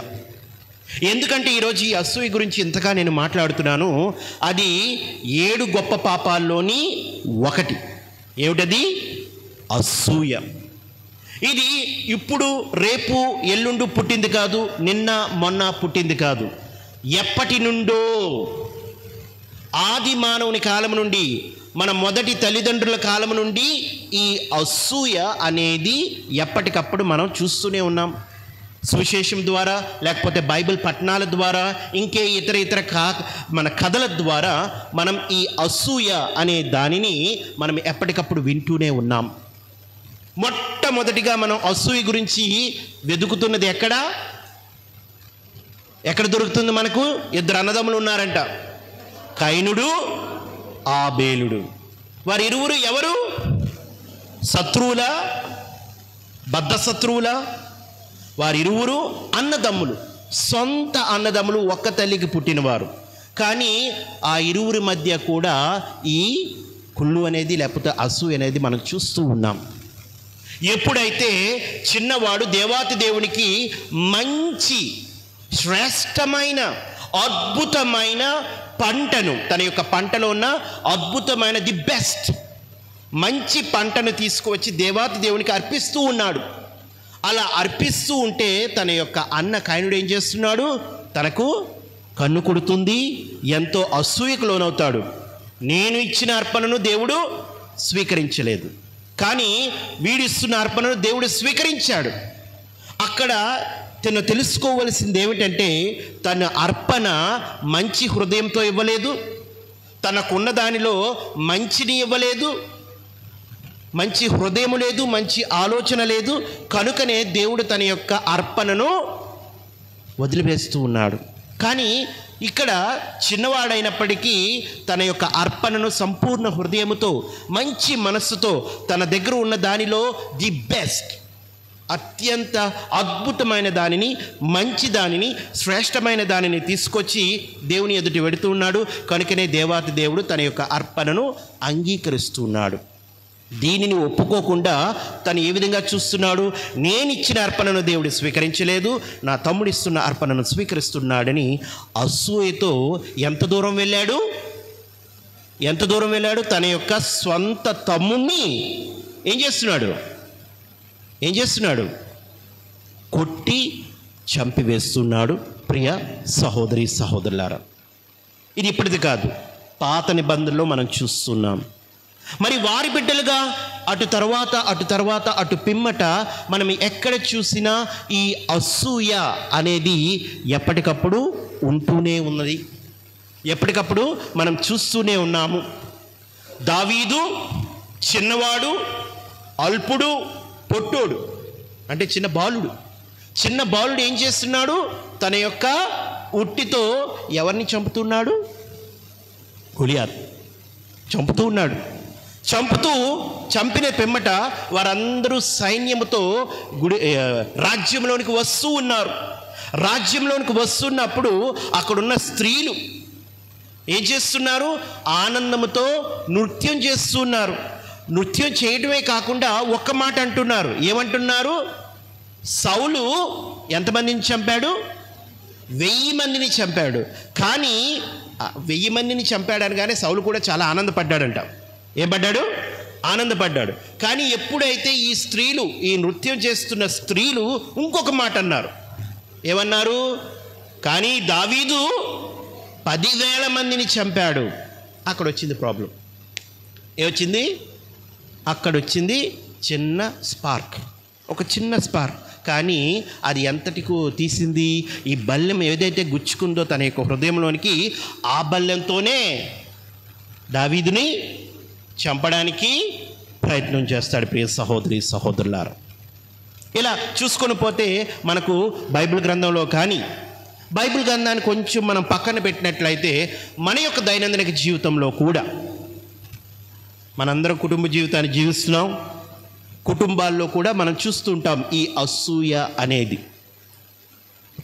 S3: ఎందుకంటే ఈరోజు ఈ అసూయ గురించి ఇంతగా నేను మాట్లాడుతున్నాను. అది 7 గొప్ప పాపాల్లోని ఒకటి. ఏమిటది? అసూయ. ఇది ఇప్పుడు రేపు ఎల్లుండు పుట్టింది కాదు, నిన్న మొన్న పుట్టింది కాదు. ఎప్పటి నుండో, ఆది మానవుని కాలం నుండి, మన మొదటి తల్లిదండ్రుల కాలం నుండి ఈ అసూయ అనేది ఎప్పటికప్పుడు మనం చూస్తూనే ఉన్నాం. సువిశేషం ద్వారా, లేకపోతే బైబిల్ పఠనాల ద్వారా, ఇంకే ఇతర మన కథల ద్వారా మనం ఈ అసూయ అనే దానిని మనం ఎప్పటికప్పుడు వింటూనే ఉన్నాం. మొట్టమొదటిగా మనం అసూయ గురించి వెతుకుతున్నది ఎక్కడ దొరుకుతుంది మనకు? 2 అన్నదమ్ములు ఉన్నారంట, కైనుడు, ఆబేలుడు. వారిరువురు ఎవరు? శత్రువులా? బద్ధ శత్రువులా? వారిరువురు అన్నదమ్ములు, సొంత అన్నదమ్ములు, ఒక్క తల్లికి పుట్టినవారు. కానీ ఆ ఇరువురి మధ్య కూడా ఈ కుళ్ళు అనేది, లేకపోతే అసూయ అనేది మనం చూస్తూ ఉన్నాం. ఎప్పుడైతే చిన్నవాడు దేవాతి దేవునికి మంచి శ్రేష్టమైన అద్భుతమైన పంటను, తన యొక్క పంటలో ఉన్న అద్భుతమైన ది బెస్ట్ మంచి పంటను తీసుకువచ్చి దేవాతి దేవునికి అర్పిస్తూ ఉన్నాడు. అలా అర్పిస్తూ ఉంటే తన యొక్క అన్న కైనుడు ఏం చేస్తున్నాడు? తనకు కన్ను కొడుతుంది, ఎంతో అసూయకు లోనవుతాడు. నేను ఇచ్చిన అర్పణను దేవుడు స్వీకరించలేదు, కానీ వీడిస్తున్న అర్పణను దేవుడు స్వీకరించాడు. అక్కడ తను తెలుసుకోవలసింది ఏమిటంటే, తన అర్పణ మంచి హృదయంతో ఇవ్వలేదు, తనకున్న దానిలో మంచిని ఇవ్వలేదు, మంచి హృదయం లేదు, మంచి ఆలోచన లేదు. కనుకనే దేవుడు తన యొక్క అర్పణను వదిలివేస్తూ ఉన్నాడు. కానీ ఇక్కడ చిన్నవాడైనప్పటికీ తన యొక్క అర్పణను సంపూర్ణ హృదయముతో, మంచి మనస్సుతో, తన దగ్గర ఉన్న దానిలో ది బెస్ట్, అత్యంత అద్భుతమైన దానిని, మంచి దానిని, శ్రేష్టమైన దానిని తీసుకొచ్చి దేవుని ఎదుటి పెడుతూ ఉన్నాడు. కనుకనే దేవాతి దేవుడు తన యొక్క అర్పణను అంగీకరిస్తూ ఉన్నాడు. దీనిని ఒప్పుకోకుండా తను ఏ విధంగా చూస్తున్నాడు? నేను ఇచ్చిన అర్పణను దేవుడు స్వీకరించలేదు, నా తమ్ముడు ఇస్తున్న అర్పణను స్వీకరిస్తున్నాడని అసూయతో ఎంత దూరం వెళ్ళాడు? తన యొక్క స్వంత తమ్ముణ్ణి ఏం చేస్తున్నాడు? కొట్టి చంపివేస్తున్నాడు. ప్రియ సహోదరి సహోదరులారా, ఇది ఇప్పటిది కాదు, పాత నిబంధనలో మనం చూస్తున్నాం. మరి వారి బిడ్డలుగా అటు తర్వాత అటు పిమ్మట మనం ఎక్కడ చూసినా ఈ అసూయ అనేది ఎప్పటికప్పుడు ఉంటూనే ఉన్నది, ఎప్పటికప్పుడు మనం చూస్తూనే ఉన్నాము. దావీదు చిన్నవాడు, అల్పుడు, పొట్టోడు, అంటే చిన్న బాలుడు ఏం చేస్తున్నాడు? తన యొక్క ఉట్టితో ఎవరిని చంపుతున్నాడు? గొలియాత్ చంపుతూ ఉన్నాడు. చంపిన పిమ్మట వారందరూ సైన్యముతో రాజ్యంలోనికి వస్తూ ఉన్నారు. రాజ్యంలోనికి వస్తున్నప్పుడు అక్కడున్న స్త్రీలు ఏం చేస్తున్నారు? ఆనందముతో నృత్యం చేస్తున్నారు. నృత్యం చేయడమే కాకుండా ఒక్క మాట అంటున్నారు. ఏమంటున్నారు? సౌలు ఎంతమందిని చంపాడు? 1000 మందిని చంపాడు. కానీ 1000 మందిని చంపాడు అనగానే సౌలు కూడా చాలా ఆనందపడ్డాడంట. ఆనందపడ్డాడు. కానీ ఎప్పుడైతే ఈ స్త్రీలు, ఈ నృత్యం చేస్తున్న స్త్రీలు ఇంకొక మాట అన్నారు. ఏమన్నారు? కానీ దావీదు 10,000 మందిని చంపాడు. అక్కడ వచ్చింది ప్రాబ్లం. ఏమొచ్చింది? అక్కడొచ్చింది ఒక చిన్న స్పార్క్. కానీ అది ఎంతటికు తీసింది? ఈ బల్లెం ఏదైతే గుచ్చుకుందో తన యొక్క హృదయంలోనికి, ఆ బల్లెంతోనే దావీదుని చంపడానికి ప్రయత్నం చేస్తాడు. ప్రియ సహోదరి సహోదరులారా, ఇలా చూసుకొని పోతే మనకు బైబిల్ గ్రంథంలో కానీ, బైబిల్ గ్రంథాన్ని కొంచెం మనం పక్కన పెట్టినట్లయితే మన యొక్క దైనందిన జీవితంలో కూడా మనందరం కుటుంబ జీవితాన్ని జీవిస్తున్నాం. కుటుంబాల్లో కూడా మనం చూస్తూ ఉంటాం ఈ అసూయ అనేది.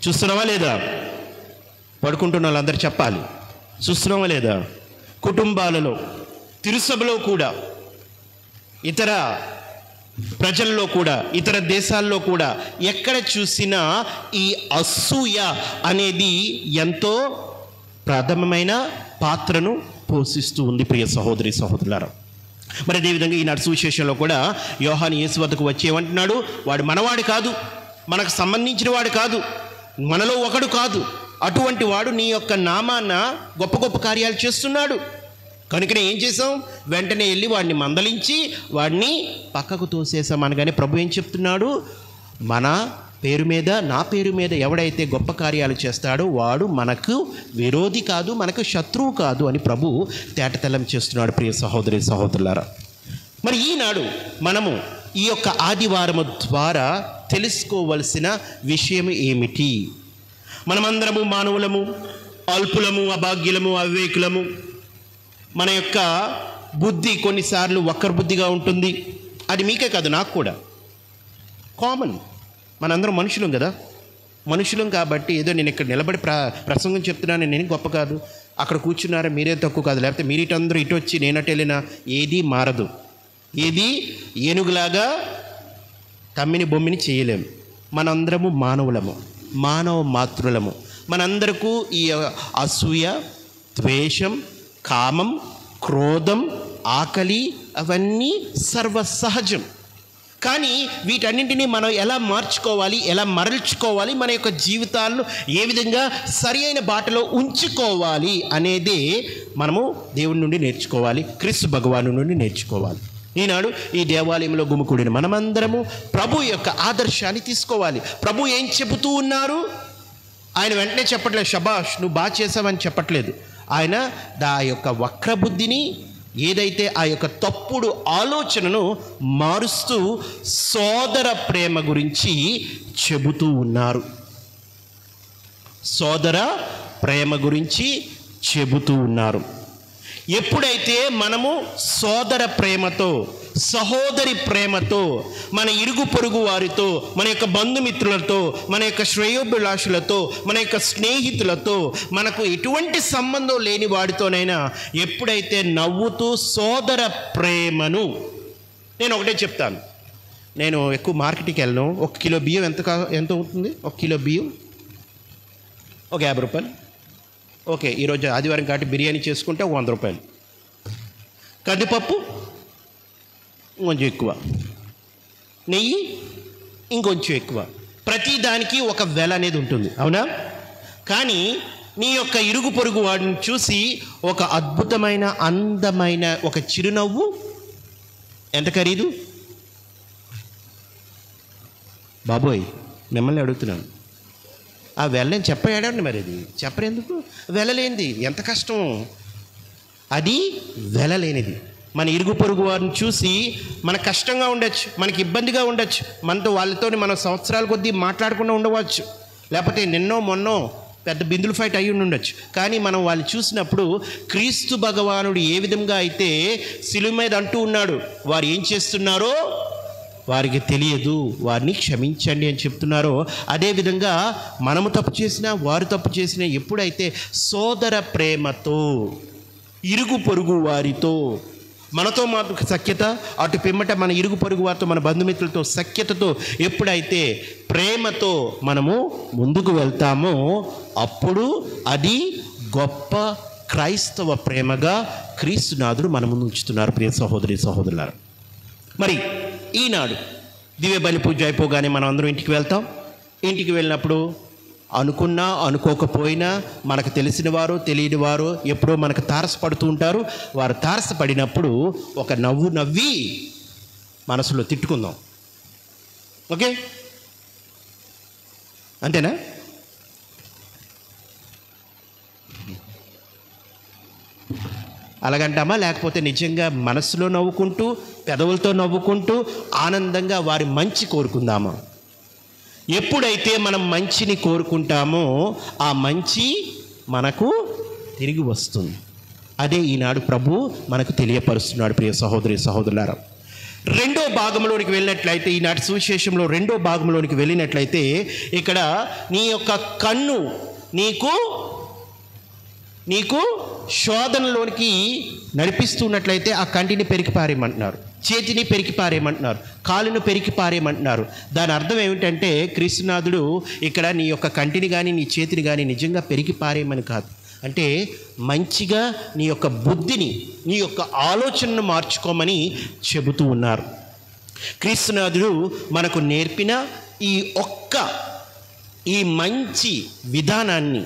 S3: చూస్తున్నావా లేదా? పడుకుంటున్న వాళ్ళందరూ చెప్పాలి, చూస్తున్నావా లేదా? కుటుంబాలలో, తిరుసభలో కూడా, ఇతర ప్రజల్లో కూడా, ఇతర దేశాల్లో కూడా ఎక్కడ చూసినా ఈ అసూయ అనేది ఎంతో ప్రథమమైన పాత్రను పోషిస్తూ ఉంది. ప్రియ సహోదరి సహోదరులారా, మరి అదేవిధంగా ఈనాడు సువిశేషంలో కూడా యోహాను యేసు వద్దకు వచ్చి ఏమంటున్నాడు? వాడు మనవాడు కాదు, మనకు సంబంధించిన వాడు కాదు, మనలో ఒకడు కాదు, అటువంటి వాడు నీ యొక్క నామాన్న గొప్ప గొప్ప కార్యాలు చేస్తున్నాడు. కనుకనే ఏం చేసాం? వెంటనే వెళ్ళి వాడిని మందలించి వాడిని పక్కకు తోసేసాం అనగానే ప్రభు ఏం చెప్తున్నాడు? మన పేరు మీద, నా పేరు మీద ఎవడైతే గొప్ప కార్యాలు చేస్తాడో వాడు మనకు విరోధి కాదు, మనకు శత్రువు కాదు అని ప్రభు తేటతెల్లం చేస్తున్నాడు. ప్రియ సహోదరి సహోదరులారా, మరి ఈనాడు మనము ఈ యొక్క ఆదివారము ద్వారా తెలుసుకోవలసిన విషయం ఏమిటి? మనమందరము మానవులము, అల్పులము, అభాగ్యులము, అవివేకులము. మన యొక్క బుద్ధి కొన్నిసార్లు వక్ర బుద్ధిగా ఉంటుంది. అది మీకే కాదు, నాకు కూడా కామన్. మనందరం మనుషులం కదా, మనుషులం కాబట్టి ఏదో నేను ఇక్కడ నిలబడి ప్రసంగం చెప్తున్నాను, నేను గొప్ప కాదు, అక్కడ కూర్చున్నారా మీరే తక్కువ కాదు, లేకపోతే మీరిటందరూ ఇటు వచ్చి నేనటు వెళ్ళినా ఏది మారదు. ఏది ఏనుగులాగా తమ్మిని బొమ్మిని చేయలేము. మనందరము మానవులము, మానవ మాతృలము. మనందరకు ఈ అసూయ, ద్వేషం, కామం, క్రోధం, ఆకలి అవన్నీ సర్వసహజం. కానీ వీటన్నింటినీ మనం ఎలా మార్చుకోవాలి, ఎలా మరల్చుకోవాలి, మన యొక్క జీవితాలను ఏ విధంగా సరి అయిన బాటలో ఉంచుకోవాలి అనేదే మనము దేవుడి నుండి నేర్చుకోవాలి, క్రీస్తు భగవాను నుండి నేర్చుకోవాలి. ఈనాడు ఈ దేవాలయంలో గుమికూడిన మనమందరము ప్రభు యొక్క ఆదర్శాన్ని తీసుకోవాలి. ప్రభు ఏం చెబుతూ ఉన్నారు? ఆయన వెంటనే చెప్పట్లేదు షబాష్ నువ్వు బాగా చేసావని చెప్పట్లేదు. ఆయన ఆ యొక్క వక్రబుద్ధిని, ఏదైతే ఆ యొక్క తప్పుడు ఆలోచనను మారుస్తూ సోదర ప్రేమ గురించి చెబుతూ ఉన్నారు. సోదర ప్రేమ గురించి చెబుతూ ఉన్నారు. ఎప్పుడైతే మనము సోదర ప్రేమతో, సహోదరి ప్రేమతో, మన ఇరుగు పొరుగు వారితో, మన యొక్క బంధుమిత్రులతో, మన యొక్క శ్రేయోభిలాషులతో, మన యొక్క స్నేహితులతో, మనకు ఎటువంటి సంబంధం లేని వాడితోనైనా ఎప్పుడైతే నవ్వుతూ సోదర ప్రేమను, నేను ఒకటే చెప్తాను, నేను ఎక్కువ మార్కెట్కి వెళ్ళను. 1 కిలో బియ్యం ఎంత అవుతుంది? 1 కిలో బియ్యం ఒక 50 రూపాయలు. ఓకే, ఈరోజు ఆదివారం కాబట్టి బిర్యానీ చేసుకుంటే 100 రూపాయలు. కందిపప్పు ఇంకొంచెం ఎక్కువ, నెయ్యి ఇంకొంచెం ఎక్కువ. ప్రతి దానికి ఒక వెల అనేది ఉంటుంది, అవునా? కానీ నీ యొక్క ఇరుగు పొరుగు వాడిని చూసి ఒక అద్భుతమైన అందమైన ఒక చిరునవ్వు ఎంత ఖరీదు? బాబోయ్, మిమ్మల్ని అడుగుతున్నాను, ఆ వెళ్ళని చెప్పాడండి. మరి అది చెప్పరెందుకు? వెళ్ళలేనిది ఎంత కష్టం, అది వెళ్ళలేనిది. మన ఇరుగు పొరుగు వారిని చూసి మనకు కష్టంగా ఉండొచ్చు, మనకి ఇబ్బందిగా ఉండొచ్చు, మనతో వాళ్ళతో మనం సంవత్సరాల కొద్దీ మాట్లాడకుండా ఉండవచ్చు, లేకపోతే నిన్నో మొన్నో పెద్ద బిందులు ఫైట్ అయ్యి ఉండొచ్చు. కానీ మనం వాళ్ళు చూసినప్పుడు క్రీస్తు భగవానుడు ఏ విధంగా అయితే శిలువ మీద అంటూ ఉన్నాడు, వారు ఏం చేస్తున్నారో వారికి తెలియదు, వారిని క్షమించండి అని చెప్తున్నారో, అదేవిధంగా మనము తప్పు చేసినా, వారు తప్పు చేసినా ఎప్పుడైతే సోదర ప్రేమతో, ఇరుగు పొరుగు వారితో, మనతో మాకు సఖ్యత, అటు పిమ్మట మన ఇరుగు పొరుగు వారితో, మన బంధుమిత్రులతో సఖ్యతతో ఎప్పుడైతే ప్రేమతో మనము ముందుకు వెళ్తామో అప్పుడు అది గొప్ప క్రైస్తవ ప్రేమగా క్రీస్తునాథుడు మన ముందు ఉంచుతున్నారు. ప్రియ సహోదరి సహోదరులారా, మరి ఈనాడు దివ్య బలి పూజ అయిపోగానే మనం అందరం ఇంటికి వెళ్తాం. ఇంటికి వెళ్ళినప్పుడు అనుకున్నా అనుకోకపోయినా మనకు తెలిసిన వారు తెలియని వారు ఎప్పుడో మనకు తారసపడుతూ ఉంటారు. వారు తారసపడినప్పుడు ఒక నవ్వు నవ్వి మనసులో తిట్టుకుందాం. ఓకే, అంతేనా? అలాగంటామా? లేకపోతే నిజంగా మనసులో నవ్వుకుంటూ, పెదవులతో నవ్వుకుంటూ ఆనందంగా వారి మంచి కోరుకుందామా? ఎప్పుడైతే మనం మంచిని కోరుకుంటామో ఆ మంచి మనకు తిరిగి వస్తుంది. అదే ఈనాడు ప్రభు మనకు తెలియపరుస్తున్నాడు. ప్రియ సహోదరి సహోదరులారా, రెండో భాగంలోనికి వెళ్ళినట్లయితే, ఈనాటి సువిశేషంలో రెండో భాగంలోనికి వెళ్ళినట్లయితే, ఇక్కడ నీ యొక్క కన్ను నీకు శోధనలోనికి నడిపిస్తున్నట్లయితే ఆ కంటిని పెరికి పారేయమంటున్నారు, చేతిని పెరికి పారేయమంటున్నారు, కాలును పెరికి పారేయమంటున్నారు. దాని అర్థం ఏమిటంటే క్రీస్తునాథుడు ఇక్కడ నీ యొక్క కంటిని కానీ నీ చేతిని కానీ నిజంగా పెరికి పారేయమని కాదు, అంటే మంచిగా నీ యొక్క బుద్ధిని, నీ యొక్క ఆలోచనను మార్చుకోమని చెబుతూ ఉన్నారు. క్రీస్తునాథుడు మనకు నేర్పిన ఈ మంచి విధానాన్ని,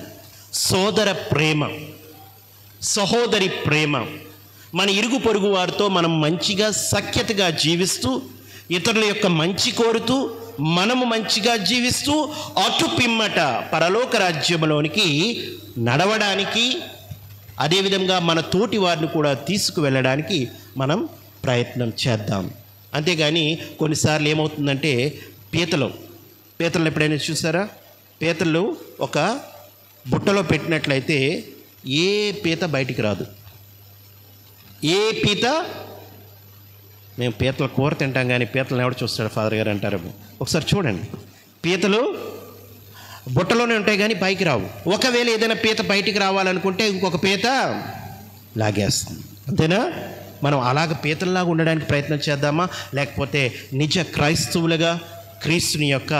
S3: సోదర ప్రేమ, సహోదరి ప్రేమ, మన ఇరుగు పొరుగు వారితో మనం మంచిగా సఖ్యతగా జీవిస్తూ, ఇతరుల యొక్క మంచి కోరుతూ, మనము మంచిగా జీవిస్తూ అటు పిమ్మట పరలోక రాజ్యంలోనికి నడవడానికి, అదేవిధంగా మన తోటి వారిని కూడా తీసుకువెళ్ళడానికి మనం ప్రయత్నం చేద్దాం. అంతేగాని కొన్నిసార్లు ఏమవుతుందంటే పీతలు ఎప్పుడైనా చూసారా? పీతలు ఒక బుట్టలో పెట్టినట్లయితే ఏ పీత బయటికి రాదు. ఏ పీత, మేము పీతల కూర తింటాం కానీ పీతలను ఎవడు చూస్తాడు ఫాదర్ గారు అంటారేమో. ఒకసారి చూడండి, పీతలు బుట్టలోనే ఉంటాయి కానీ పైకి రావు. ఒకవేళ ఏదైనా పీత బయటికి రావాలనుకుంటే ఇంకొక పీత లాగేస్తుంది. అంతేనా? మనం అలాగ పీతల్లాగా ఉండడానికి ప్రయత్నం చేద్దామా? లేకపోతే నిజ క్రైస్తవులుగా, క్రీస్తుని యొక్క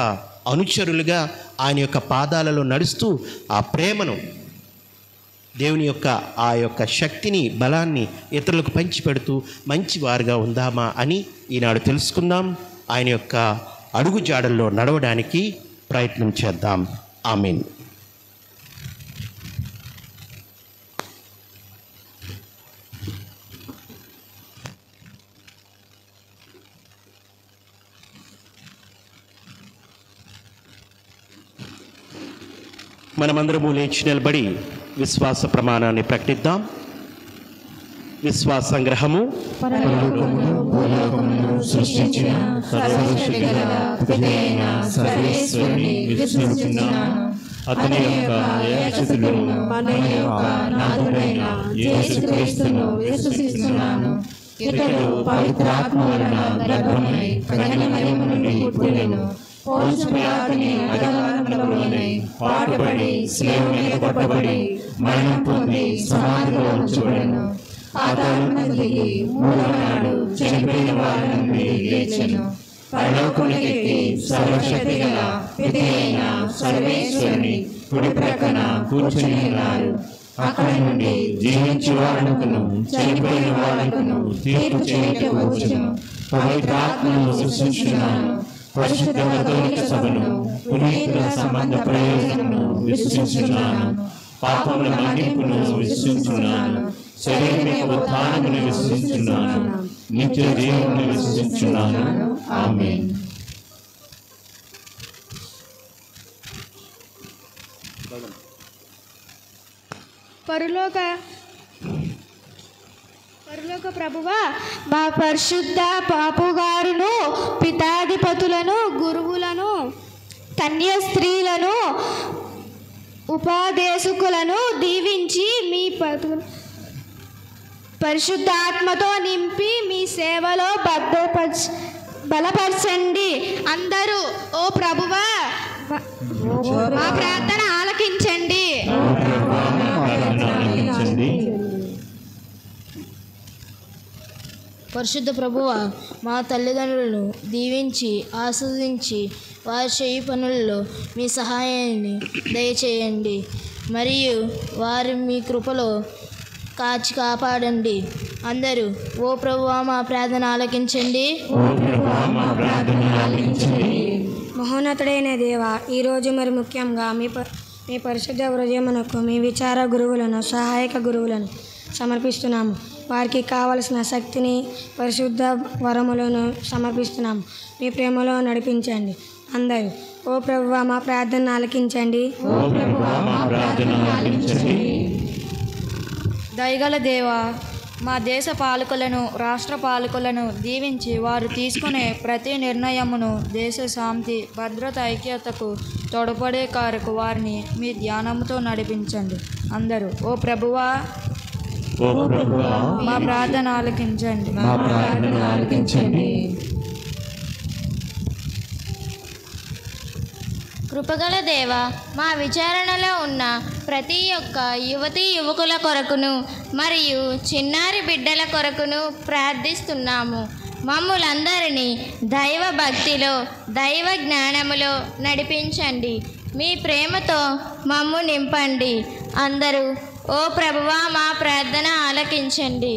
S3: అనుచరులుగా ఆయన యొక్క పాదాలలో నడుస్తూ ఆ ప్రేమను, దేవుని యొక్క ఆ యొక్క శక్తిని, బలాన్ని ఇతరులకు పంచిపెడుతూ మంచివారుగా ఉందామా అని ఈనాడు తెలుసుకుందాం. ఆయన యొక్క అడుగు జాడల్లో నడవడానికి ప్రయత్నం చేద్దాం. ఆమేన్. మనమందరము లేచి నిలబడి విశ్వాస ప్రమాణాన్ని ప్రకటిద్దాం. విశ్వాస సంగ్రహము.
S5: సృష్టించిన సర్వశక్తిగల పితైన సర్వేశ్వరుని విశ్వసించుచున్నాను. అతని యొక్క ఏకసుతుడును మన యొక్క నాథుడైన యేసుక్రీస్తును విశ్వసిస్తున్నాను. ఇతడు పవిత్రాత్మ వలన గర్భమై కన్య మరియమ్మ నుండి పుట్టెను. పోన్సు పిలాతుని అధికారములోనే పాటుపడి శిలువ మీద కొట్టబడి మరణం పొంది సమాధిలో ఉంచబడెను. పాతాళమునకు దిగి మూడవ నాడు చనిపోయిన వారి నుండి లేచెను. పరలోకమునకెక్కి సర్వశక్తి గల పితైన సర్వేశ్వరుని కుడి ప్రక్కన కూర్చుని ఉన్నారు. అక్కడ నుండి జీవించే వారునకును చనిపోయిన వారునకును తీర్పు చేయటకు వచ్చును. పవిత్రాత్మను విశ్వసించుచున్నాను. పరిశుద్ధ కథోలిక సభను పునీతుల సంబంధ ప్రయోజనమును విశ్వసించుచున్నాను. పాపముల మన్నింపును విశ్వసించుచున్నాను. శరీర ఉత్థానమును విశ్వసించుచున్నాను. నిత్య జీవమును విశ్వసించుచున్నాను. ఆమేన్.
S7: పరలోక ప్రభువా, మా పరిశుద్ధ పాపుగారును పితాధిపతులను గురువులను కన్య స్త్రీలను ఉపదేశకులను దీవించి మీ పరిశుద్ధాత్మతో నింపి మీ సేవలో బలపరచండి. అందరూ ఓ ప్రభువా మా ప్రార్థన ఆలకించండి.
S8: పరిశుద్ధ ప్రభువా, మా తల్లిదండ్రులను దీవించి ఆస్వాదించి వారి చేయి పనుల్లో మీ సహాయాన్ని దయచేయండి. మరియు వారి మీ కృపలో కాచి కాపాడండి. అందరూ ఓ ప్రభువా మా ప్రార్థన ఆలకించండి.
S7: మహోన్నతుడైన దేవా, ఈరోజు మరి ముఖ్యంగా మీ పరిశుద్ధ హృదయమునకు మీ విచార గురువులను సహాయక గురువులను సమర్పిస్తున్నాము. వారికి కావలసిన శక్తిని పరిశుద్ధ వరములను సమర్పిస్తున్నాము. మీ ప్రేమలో నడిపించండి. అందరూ ఓ ప్రభువా మా ప్రార్థన ఆలకించండి.
S8: దయగల దేవా, మా దేశ పాలకులను రాష్ట్ర పాలకులను దీవించి వారు తీసుకునే ప్రతి నిర్ణయమును దేశ శాంతి భద్రత ఐక్యతకు తోడ్పడే కారకు వారిని మీ ధ్యానంతో నడిపించండి. అందరూ ఓ ప్రభువా మా ప్రార్థన ఆలకించండి.
S6: కృపగల దేవ, మా విచారణలో ఉన్న ప్రతి ఒక్క యువతీ యువకుల కొరకును మరియు చిన్నారి బిడ్డల కొరకును ప్రార్థిస్తున్నాము. మమ్ములందరినీ దైవ భక్తిలో దైవ జ్ఞానములో నడిపించండి. మీ ప్రేమతో మమ్ము నింపండి. అందరూ ఓ ప్రభువా మా ప్రార్థన ఆలకించండి.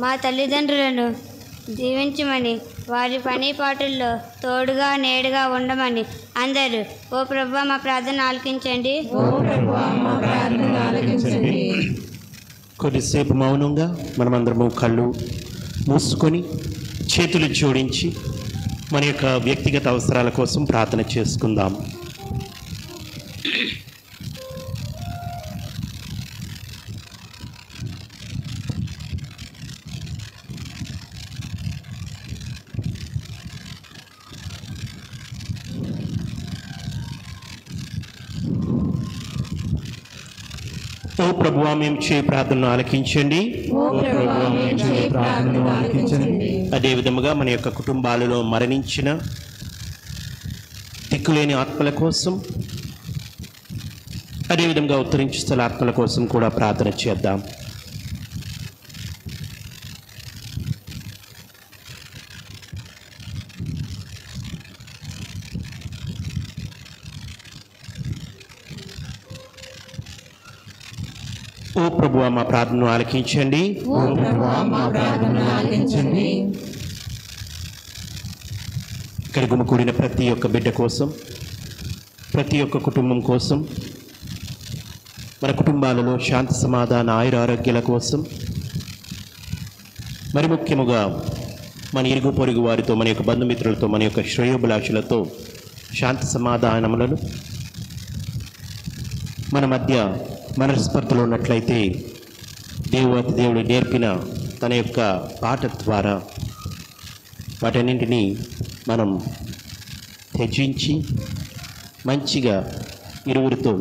S9: మా తల్లిదండ్రులను దీవించమని వారి పని పాటల్లో తోడుగా నేడుగా ఉండమని అందరూ ఓ ప్రభువా మా ప్రార్థన ఆలకించండి.
S3: కొద్దిసేపు మౌనంగా మనమందరము కళ్ళు మూసుకొని చేతులు జోడించి మన యొక్క వ్యక్తిగత అవసరాల కోసం ప్రార్థన చేసుకుందాం. ఓ ప్రభువా మేము చేయ ప్రార్థనను ఆలకించండి. అదే విధముగా మన యొక్క కుటుంబాలలో మరణించిన దిక్కులేని ఆత్మల కోసం, అదేవిధంగా ఉత్తరించి స్థల ఆత్మల కోసం కూడా ప్రార్థన చేద్దాం. ఓ ప్రభువా మా ప్రార్థనను ఆలకించండి.
S5: ఓ ప్రభువా మా ప్రార్థనను ఆలకించండి.
S3: ఇక్కడ గుమికూడిన ప్రతి ఒక్క బిడ్డ కోసం, ప్రతి ఒక్క కుటుంబం కోసం, మన కుటుంబాలలో శాంతి సమాధాన ఆయుర ఆరోగ్యాల కోసం, మరి ముఖ్యముగా మన ఇరుగు పొరుగు వారితో, మన యొక్క బంధుమిత్రులతో, మన యొక్క శ్రేయోభిలాషులతో శాంతి సమాధానములను మన మధ్య మనస్పర్ధలు ఉన్నట్లయితే దేవుడు నేర్పిన తన యొక్క పాట ద్వారా వాటన్నింటినీ మనం త్యజించి మంచిగా ఇరువురితో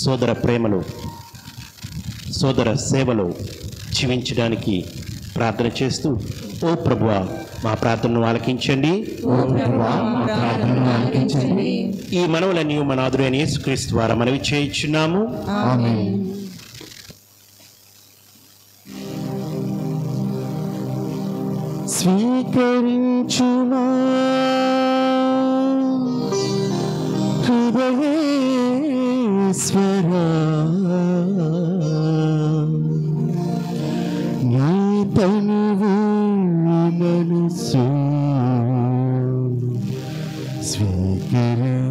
S3: సోదర ప్రేమలో, సోదర సేవలో జీవించడానికి ప్రార్థన చేస్తూ, ఓ ప్రభువా మా ప్రార్థనను ఆలకించండి.
S5: ఓ ప్రభువా మా ప్రార్థనను ఆలకించండి.
S3: ఈ మనవులన్నీ మన ఆదురైన యేసుక్రీస్తు ద్వారా మనవి చేయించున్నాము.
S5: ఆమేన్.
S1: స్వీకరించుమా హృదయేశ్వరా, నీ తనువు మనసు స్వీకరించుమా.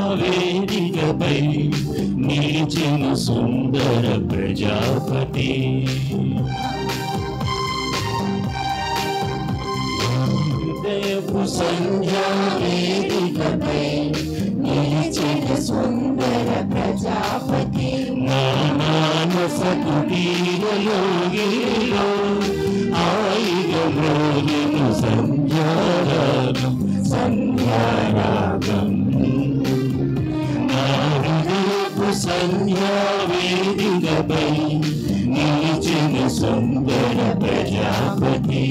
S5: సంధ్యావేదికపై నిలిచిన సుందర ప్రజాపతి, హృదయపు సంధ్యావేదికపై నిలిచిన సుందర ప్రజాపతి, నా మానస కుటీరయోగిలో ఆయుధ మ్రోగిను సంధ్యారాగం సంధ్యారాగం, నా హృదయపు సంధ్యావేదికపై నిలిచిన సుందర ప్రజాపతి.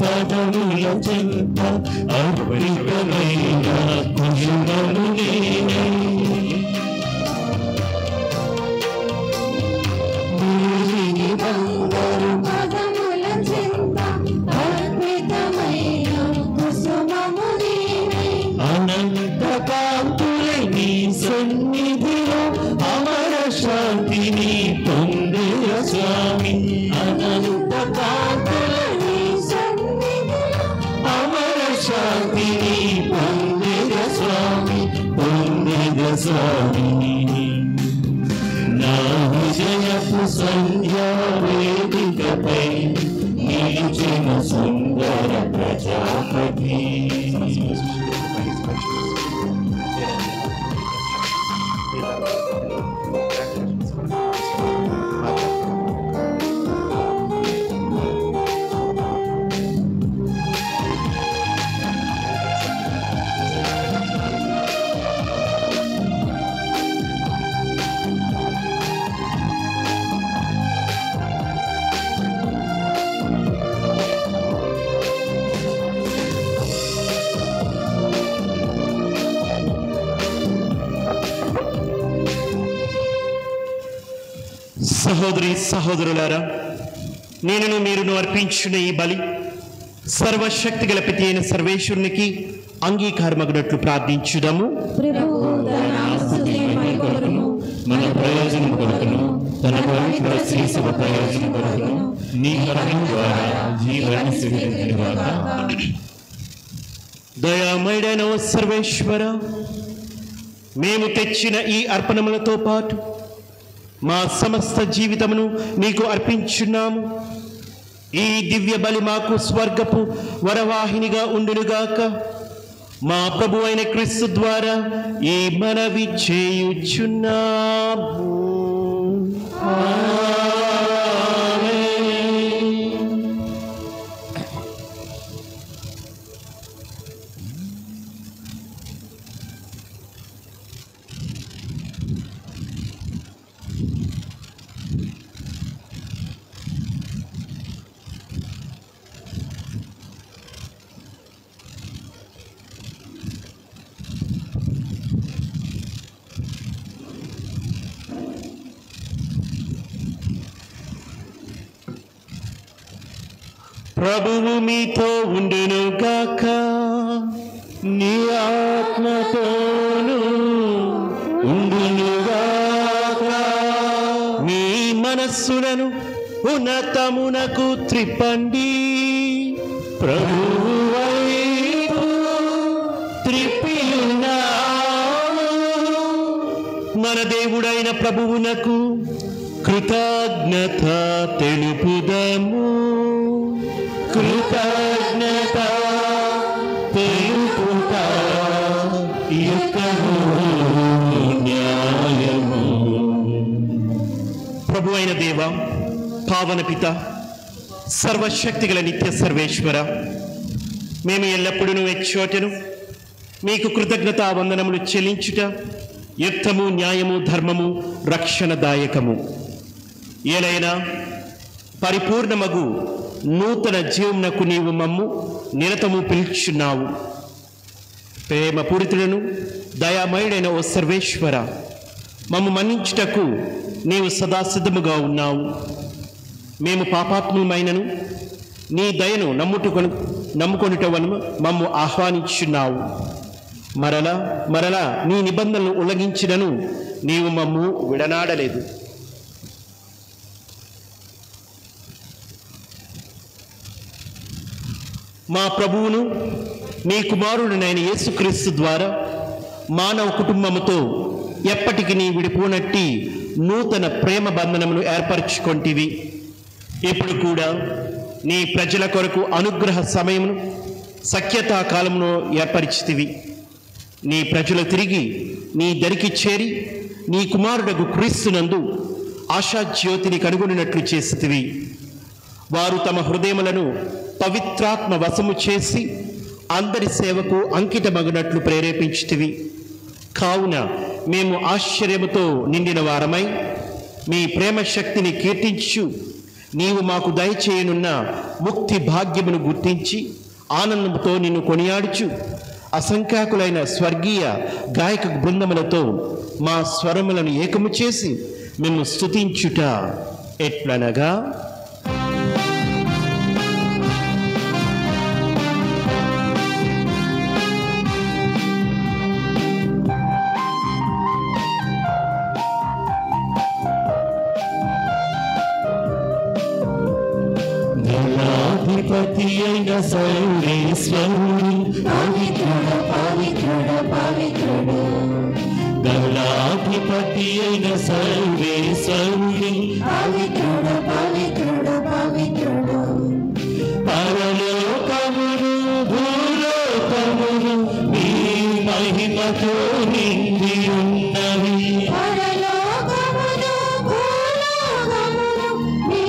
S5: పదముల చెంత అర్పితమైన కుసుమము నీవే, పదముల చెంత అర్పితమైన కుసుమము నీవే, అనంత కాంతులై నీ సన్నిధిలో అమర శాంతిని పొందే స్వామి, అనంత కాంతులై నీ సన్నిధిలో అమర శాంతిని పొందే స్వామి, పొందే స్వామి. నా విజయపు సంధ్యావేదికపై నిలిచిన సుందర ప్రజాపతి,
S3: సహోదరి సహోదరులారా, నేనును మీరును అర్పించిన ఈ బలి సర్వశక్తి గల పితి అయిన సర్వేశ్వరునికి అంగీకారమగినట్లు ప్రార్థించుదాము.
S5: మన ప్రయోజనం కొరకును తన పవిత్ర శ్రీసభ ప్రయోజనం కొరకు నీ మరణం ద్వారా జీవాన్ని స్వీకరించుగాక.
S3: దయామయుడైన సర్వేశ్వర, మేము తెచ్చిన ఈ అర్పణములతో పాటు మా సమస్త జీవితమును నీకు అర్పించున్నాము. ఈ దివ్య బలి మాకు స్వర్గపు వరవాహినిగా ఉండునుగాక. మా ప్రభు అయిన క్రీస్తు ద్వారా ఈ మనవి చేయుచున్నాము. ప్రభువు మీతో ఉండునుగాక.
S5: నీ ఆత్మతోను ఉండునుగాక.
S3: మీ మనస్సులను ఉన్నతమునకు త్రిప్పండి.
S5: ప్రభువు వైపు త్రిప్పియున్నాము.
S3: మన దేవుడైన ప్రభువునకు కృతజ్ఞత తెలుపుదము.
S5: కృతజ్ఞత తెలుపుట యుక్తము న్యాయము.
S3: ప్రభు అయిన దేవ, పావన పిత, సర్వశక్తిగల నిత్య సర్వేశ్వర, మేము ఎల్లప్పుడూ ఎచ్చోటను మీకు కృతజ్ఞతా వందనములు చెల్లించుట యుక్తము, న్యాయము, ధర్మము, రక్షణదాయకము. ఏలైనా పరిపూర్ణమగు నూతన జీవమునకు నీవు మమ్ము నిరతము పిలుచున్నావు. ప్రేమ పూరితులను దయామయుడైన ఓ సర్వేశ్వర, మమ్ము మన్నించుటకు నీవు సదా సిద్ధముగా ఉన్నావు. మేము పాపాత్ములమైనను నీ దయను నమ్ముకొనుట వలన మమ్ము ఆహ్వానించున్నావు. మరలా నీ నిబంధనలు ఉల్లంఘించినను నీవు మమ్ము విడనాడలేదు. మా ప్రభువును నీ కుమారుడినైన యేసుక్రీస్తు ద్వారా మానవ కుటుంబముతో ఎప్పటికీ నీ విడిపోనట్టి నూతన ప్రేమ బంధనమును ఏర్పరచుకొంటివి. ఇప్పుడు కూడా నీ ప్రజల కొరకు అనుగ్రహ సమయమును సఖ్యతా కాలమును ఏర్పరిచితివి. నీ ప్రజలు తిరిగి నీ దరికి చేరి నీ కుమారుడకు క్రీస్తునందు ఆశాజ్యోతిని కనుగొనినట్లు చేసితివి. వారు తమ హృదయములను పవిత్రాత్మ వశము చేసి అందరి సేవకు అంకితమగునట్లు ప్రేరేపించితివి. కావున మేము ఆశ్చర్యముతో నిండిన వారమై మీ ప్రేమ శక్తిని కీర్తించు నీవు మాకు దయచేయనున్న ముక్తి భాగ్యమును గుర్తించి ఆనందంతో నిన్ను కొనియాడుచు అసంఖ్యాకులైన స్వర్గీయ గాయక బృందములతో మా స్వరములను ఏకము చేసి మేము స్తుతించుట ఎట్లనగా,
S5: దళాధిపతి అయిన సర్వేశ్వరుడు
S1: పవిత్రుడు పవిత్రుడు పవిత్రుడు
S5: దళాధిపతి అయిన సర్వేశ్వరుడు
S1: పవిత్రుడు పవిత్రుడు పవిత్రుడు
S5: పరలోకమును భూలోకమును నీ మహిమతో నిండి ఉన్నవి.
S1: పరలోకమును భూలోకమును నీ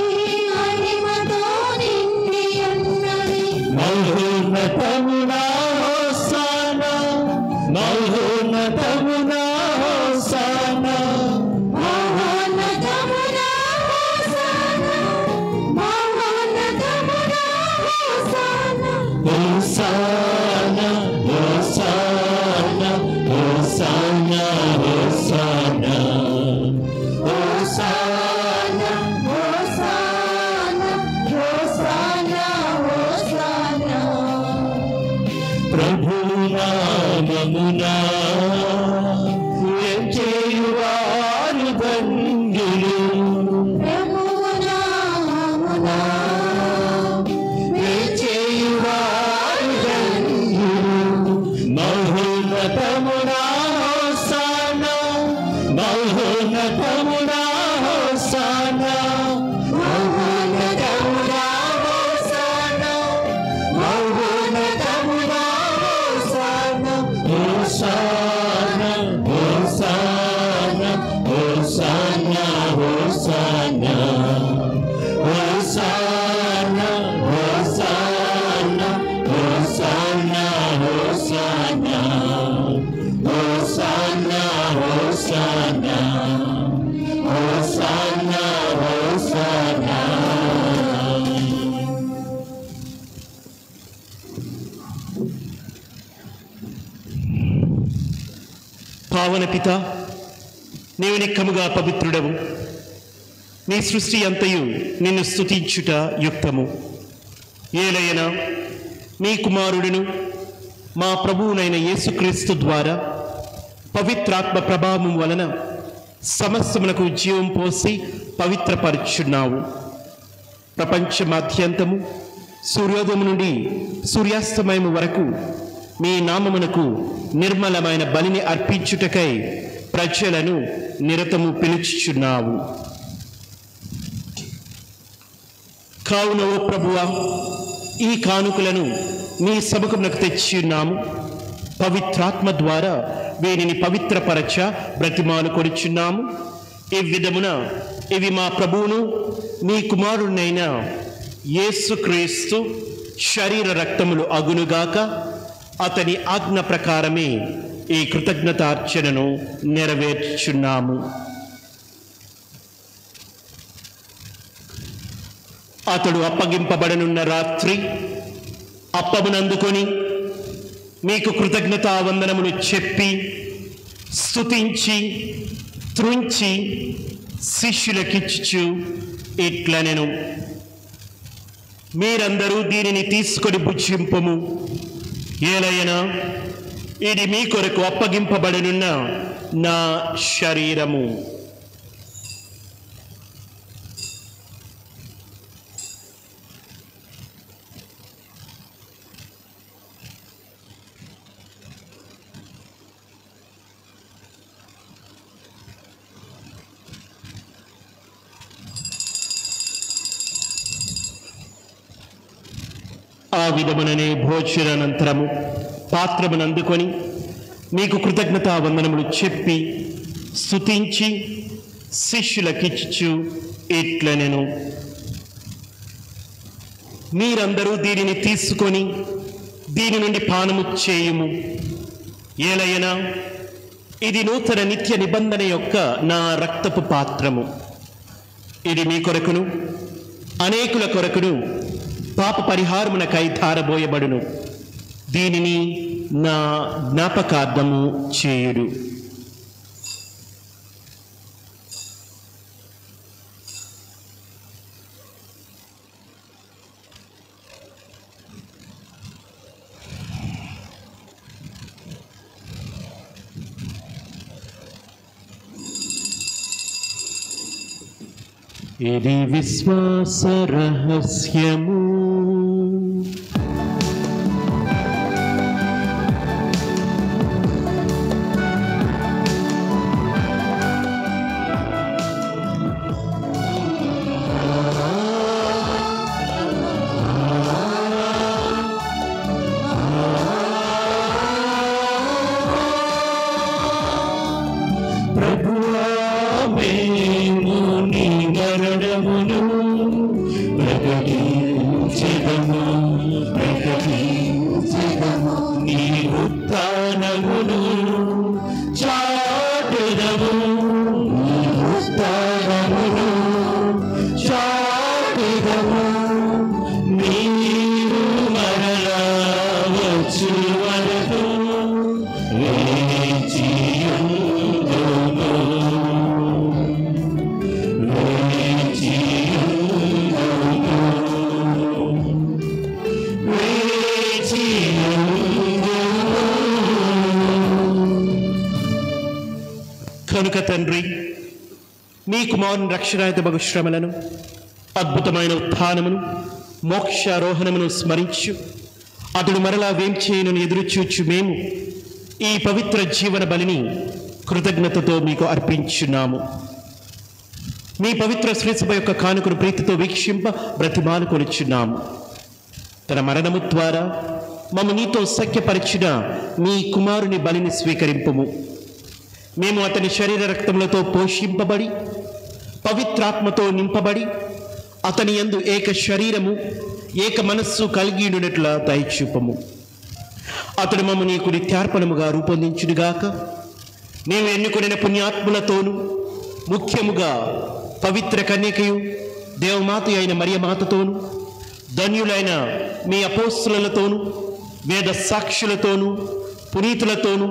S1: మహిమతో నిండి ఉన్నవి.
S5: మహోన్నతమునా హోసానా, మహోన్నతమునా హోసానా,
S1: మహోన్నతమునా హోసానా, మహోన్నతమునా హోసానా.
S5: హోసానా హోసానా హోసానా హోసానా
S1: హోసానా హోసానా హోసానా హోసానా.
S5: ప్రభువు నామమునా చేయువారు ధన్యులు.
S3: పావన పిత, నీవు నిక్కముగా పవిత్రుడవు. నీ సృష్టి అంతయు నిన్ను స్తుతించుట యుక్తము. ఏలైనా మీ కుమారుడును మా ప్రభువునైన యేసుక్రీస్తు ద్వారా పవిత్రాత్మ ప్రభావం వలన సమస్తమునకు జీవం పోసి పవిత్రపరుచున్నావు. ప్రపంచమాద్యంతము సూర్యోదయం నుండి సూర్యాస్తమయం వరకు మీ నామమునకు నిర్మలమైన బలిని అర్పించుటకై ప్రజలను నిరతము పిలుచుచున్నావు. కావున ఓ ప్రభువా, ఈ కానుకలను మీ సముఖమునకు తెచ్చి ఉన్నాము. పవిత్రాత్మ ద్వారా వీరిని పవిత్రపరచ బ్రతిమాలు కొడుచున్నాము. ఈ విధమున ఇవి మా ప్రభువును మీ కుమారుడైన యేసుక్రీస్తు శరీర రక్తములు అగునుగాక. అతని ఆజ్ఞ ప్రకారమే ఈ కృతజ్ఞతార్చనను నెరవేర్చున్నాము. అతడు అప్పగింపబడనున్న రాత్రి అప్పమునందుకొని మీకు కృతజ్ఞతా వందనములు చెప్పి స్తుతించి త్రుంచి శిష్యులకిచ్చుచు ఇట్లనెను, మీరందరూ దీనిని తీసుకొని భుజింపము. ఏలైనా ఇది మీ కొరకు అప్పగింపబడనున్న నా శరీరము. ఆ విధముననే భోజనానంతరము పాత్రమును అందుకొని మీకు కృతజ్ఞతా వందనములు చెప్పి స్తుతించి శిష్యులకిచ్చుచు ఇట్లనెను, మీరందరూ దీనిని తీసుకొని దీని నుండి పానము చేయుము. ఏలైనా ఇది నూతన నిత్య నిబంధన యొక్క నా రక్తపు పాత్రము. ఇది మీ కొరకును అనేకుల కొరకును పాప పరిహారమునకై ధారబోయబడును. దీనిని నా జ్ఞాపకార్థము చేయుడు. ఇది విశ్వాస రహస్యము. కనుక తండ్రి, మీ కుమారుని రక్షణాయుతమగు శ్రమలను, అద్భుతమైన ఉత్థానమును, మోక్షారోహణమును స్మరించు అతడు మరలా వేంచేయునని ఎదురుచూచు మేము ఈ పవిత్ర జీవన బలిని కృతజ్ఞతతో మీకు అర్పించున్నాము. మీ పవిత్ర శ్రీసభ యొక్క కానుకను ప్రీతితో వీక్షింప బ్రతిమాలు కొలుచున్నాము. తన మరణము ద్వారా మమ్మ నీతో సఖ్యపరిచిన మీ కుమారుని బలిని స్వీకరింపుము. మేము అతని శరీర రక్తములతో పోషింపబడి పవిత్రాత్మతో నింపబడి అతని యందు ఏక శరీరము ఏక మనస్సు కలిగియున్నట్ల దయచూపము. అతడు మమ్మ నీకు నిత్యార్పణముగా రూపొందించుడుగాక. మేము ఎన్నుకొనిన పుణ్యాత్ములతోనూ ముఖ్యముగా పవిత్ర కన్యకయు దేవమాత అయిన మరియమాతతోనూ ధన్యులైన మీ అపోస్తులతోనూ వేద సాక్షులతోనూ పునీతులతోనూ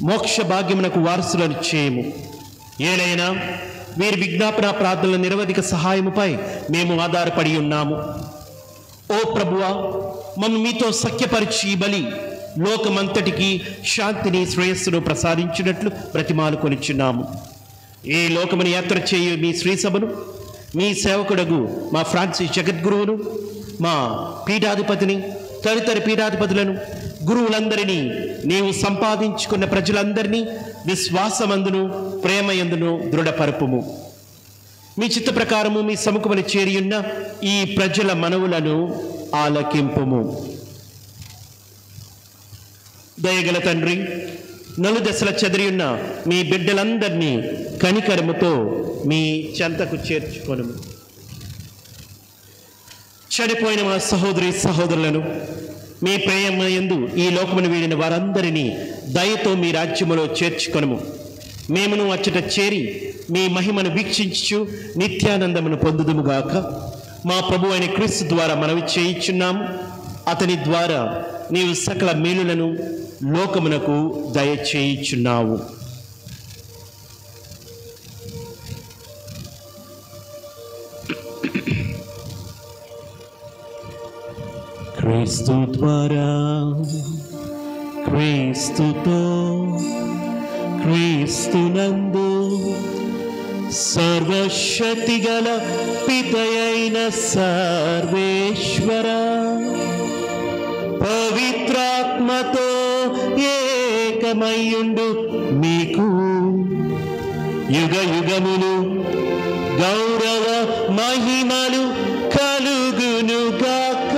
S3: మోక్ష భాగ్యమునకు వారసులను చేయము. ఏలైనా వీరి విజ్ఞాపన ప్రార్థనల నిరవధిక సహాయముపై మేము ఆధారపడి ఉన్నాము. ఓ ప్రభువా, మమ్మ మీతో సఖ్యపరిచి ఈ బలి లోకమంతటికి శాంతిని శ్రేయస్సును ప్రసాదించినట్లు బ్రతిమాలు కొనిచున్నాము. ఈ లోకముని యాత్ర చేయు మీ శ్రీసభను, మీ సేవకుడగు మా ఫ్రాన్సిస్ జగద్గురువును, మా పీఠాధిపతిని, తదితర పీఠాధిపతులను, గురువులందరినీ, నీవు సంపాదించుకున్న ప్రజలందరినీ విశ్వాసమందును ప్రేమయందును దృఢపరుపుము. మీ చిత్త ప్రకారము మీ సముఖమును చేరియున్న ఈ ప్రజల మనవులను ఆలకింపుము. దయగల తండ్రి, నలుదశల చెదిరియున్న మీ బిడ్డలందరినీ కనికరముతో మీ చెంతకు చేర్చుకొనుము. చనిపోయిన మా సహోదరి సహోదరులను, మీ ప్రేమ యందు ఈ లోకమును వీడిన వారందరినీ దయతో మీ రాజ్యములో చేర్చుకొనుము. మేమును అచ్చట చేరి మీ మహిమను వీక్షించు నిత్యానందమును పొందుదుముగాక. మా ప్రభు అయిన క్రీస్తు ద్వారా మనవి చేయించున్నాము. అతని ద్వారా నీవు సకల మేలులను లోకమునకు దయచేయుచున్నావు. క్రీస్తు ద్వారా, క్రీస్తుతో, క్రీస్తునందు సర్వశక్తిగల పితయైన సర్వేశ్వర పవిత్రాత్మతో ఏకమయ్యుండు మీకు యుగ యుగములు గౌరవ మహిమలు కలుగునుగాక.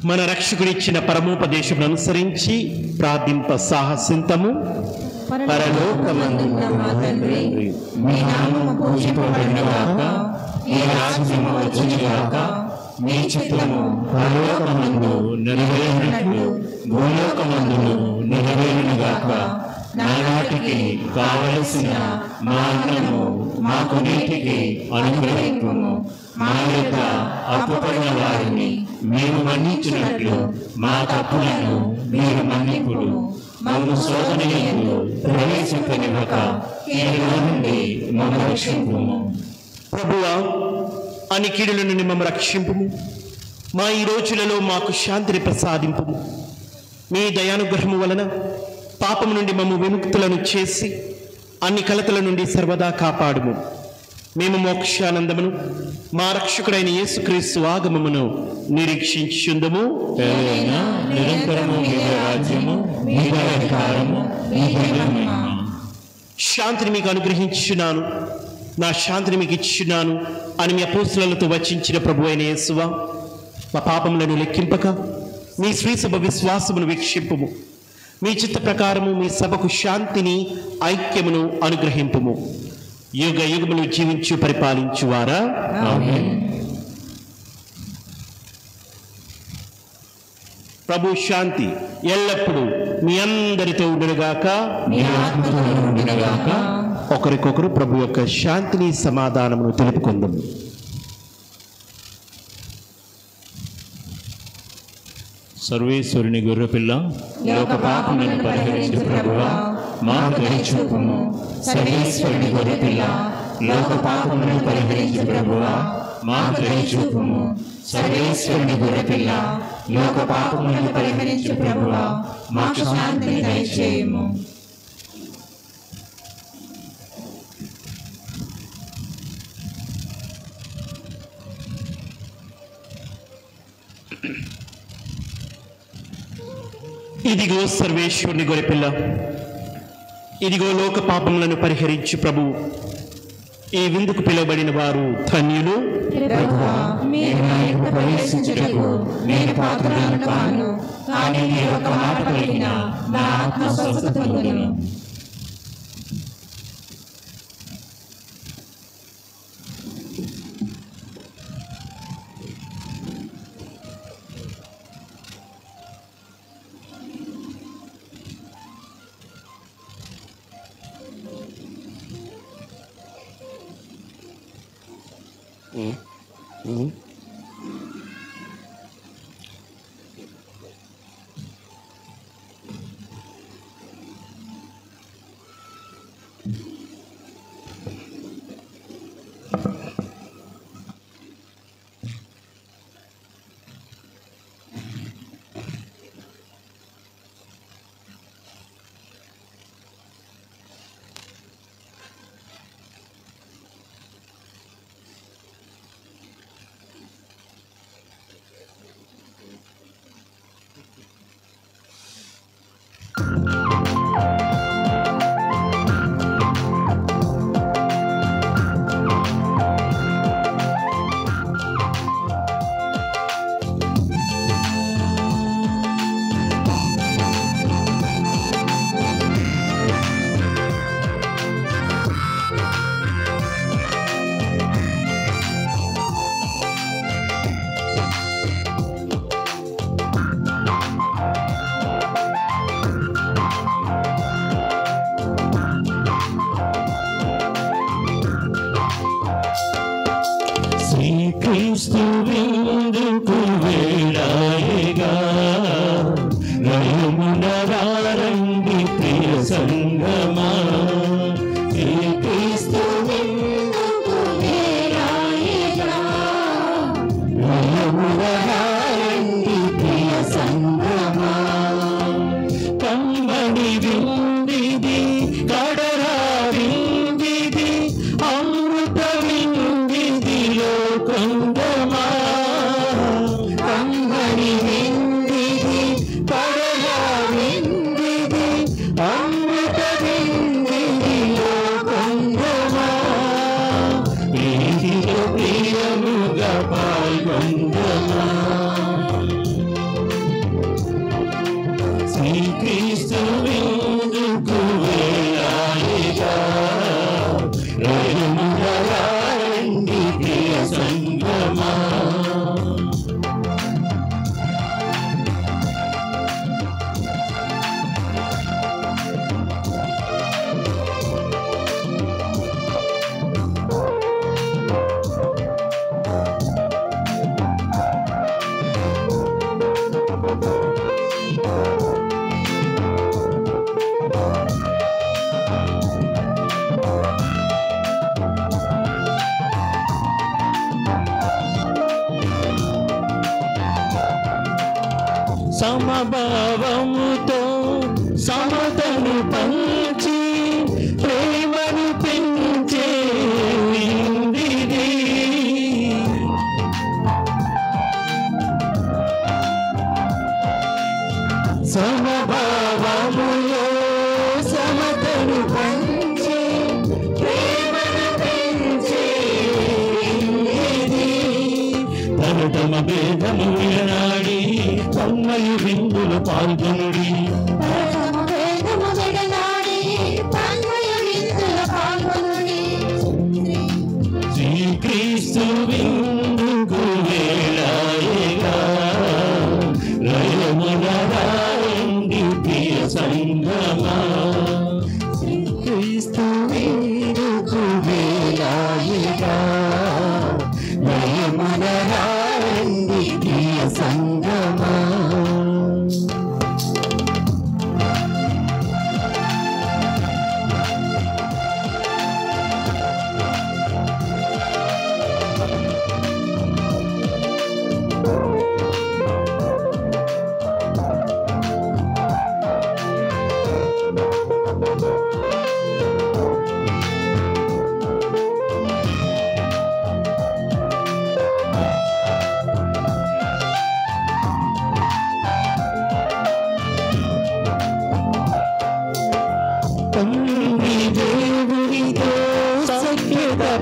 S3: మన రక్షకుడిచ్చిన పరమోపదేశమును అనుసరించి ప్రార్థింప సాహసింతము. పరలోకమందున్న మా తండ్రి,
S5: మీ నామము పూజింపబడునుగాక, మీ రాజ్యము వచ్చునుగాక, మీ చిత్తము పరలోకమందు నెరవేరినట్లు భూలోకమందును నెరవేరునుగాక. నానాటికి కావలసిన మా అన్నము మాకు నీటికి అనుగ్రహింపుము. మా యొక్క అప్పుపడిన వారిని మేము మన్నించినట్లు మా తప్పులను మీరు మన్నింపుడు. మమ్ము శోధనయందు ప్రవేశింపనివ్వక కీడులో నుండి మమ్ము రక్షింపుము.
S3: ప్రభువా, అన్ని కీడుల నుండి మమ్ము రక్షింపుము. మా ఈ రోజులలో మాకు శాంతిని ప్రసాదింపుము. మీ దయానుగ్రహము వలన పాపము నుండి మమ్ము విముక్తులను చేసి అన్ని కలతల నుండి సర్వదా కాపాడుము. మేము మోక్షానందమును మా రక్షకుడైన యేసుక్రీస్తు ఆగమమును నిరీక్షించుందుము.
S5: నిరంతరము మీ రాజ్యము, మీ అధికారము, మీ మహిమ.
S3: శాంతిని మీకు అనుగ్రహించున్నాను, నా శాంతిని మీకు ఇచ్చున్నాను అని మీ అపోస్తలులతో వచించిన ప్రభు అయిన యేసువా, మా పాపములను లెక్కింపక మీ శ్రీసభ విశ్వాసమును వీక్షింపుము. మీ చిత్త ప్రకారము మీ సభకు శాంతిని ఐక్యమును అనుగ్రహింపుము. యుగ యుగములు జీవించు పరిపాలించువారా. ప్రభు శాంతి ఎల్లప్పుడూ మీ అందరితో ఉండునుగాక. ఒకరికొకరు ప్రభు యొక్క శాంతిని సమాధానమును తెలుపుకుందాం.
S5: సర్వేశ్వరుని గొర్రెపిల్ల, లోక పాపములను పరిహరించు ప్రభువా, మాకు దయ చూపుము. సర్వేశ్వరుని గొర్రెపిల్ల, లోక పాపములను పరిహరించు ప్రభువా, మాకు దయ చూపుము. సర్వేశ్వరుని గొర్రెపిల్ల, లోక పాపములను పరిహరించు ప్రభువా, మాకు శాంతిని దయచేయుము.
S3: ఇదిగో సర్వేశ్వరుని గొర్రెపిల్ల, ఇదిగో లోక పాపములను పరిహరించు ప్రభువు. ఈ విందుకు పిలువబడిన వారు ధన్యులు.
S1: ప్రభువా, మీరు నా ఇంట ప్రవేశించుటకు నేను పాత్రుడను కాను, కానీ మీరు ఒక మాట పలికినా నా ఆత్మ స్వస్థత పొందును.
S5: శ్రీక్రీస్తు విందుకు వేళాయగా నయమున రండి ప్రియ సంగమా. శ్రీక్రీస్తు విందుకు వేళాయగా నయమున రండి ప్రియ సంగమా. కమ్మని విందిది కడరా విందిది అమృత విందిది లోకంగమా. కమ్మని విందిది కడరా విందిది అమృత విందిది లోకంగమా. ప్రీతిలో ప్రియముగా పాల్గొందమా. శ్రీక్రీస్తు విందుకు వేళాయగా నయమున రండి ప్రియ సంగమా. సమభావముతో సమతను పంచి ప్రేమను పెంచే విందిది. సమభావములో సమతను పంచి ప్రేమను పెంచే విందిది. తమ భేదము విడనాడి తమ్మయు విందులు పాల్గొనుడి. శ్రీక్రీస్తు విందుకు వేళాయగా నయమున రండి ప్రియ సంగమా. శ్రీక్రీస్తు విందుకు వేళాయగా నయమున రండి ప్రియ సంగమా.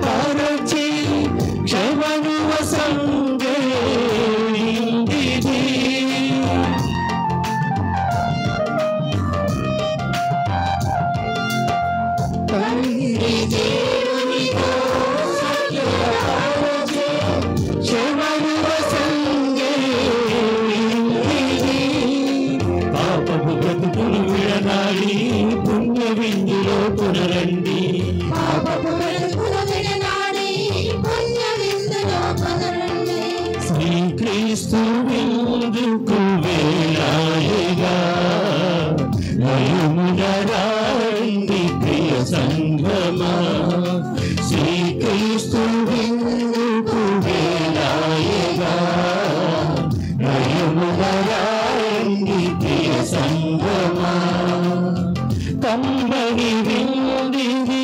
S5: పరచి క్షమనువ సంగే నిందిది తండ్రి దేవునితో సఖ్యపరచి క్షమనువ సంగే నిందిది పాపపు బ్రతుకును విడనాడి పుణ్య విందులో పునరండి శ్రీక్రీస్తు విందుకు వేళాయిగా నయమునరాండి ప్రియ సంగమా శ్రీక్రీస్తు విందుకు వేళాయిగా నయమునరాండి ప్రియ సంగమా కంబడి విందిది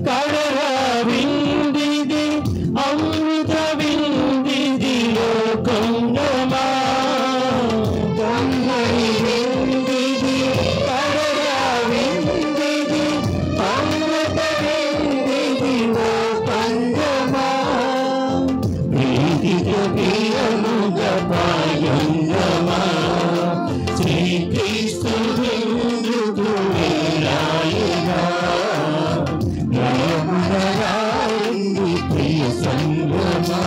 S5: కడరా విందిది అమృత విందిది లోకంగమా కంబడి విందిది కడరా విందిది అమృత విందిది లోకంగమా ప్రీతితో ప్రియముగా పాయంగమా శ్రీక్రీస్తు విందుకు వేళాయిగా నయమునరాండి ప్రియ సంగమా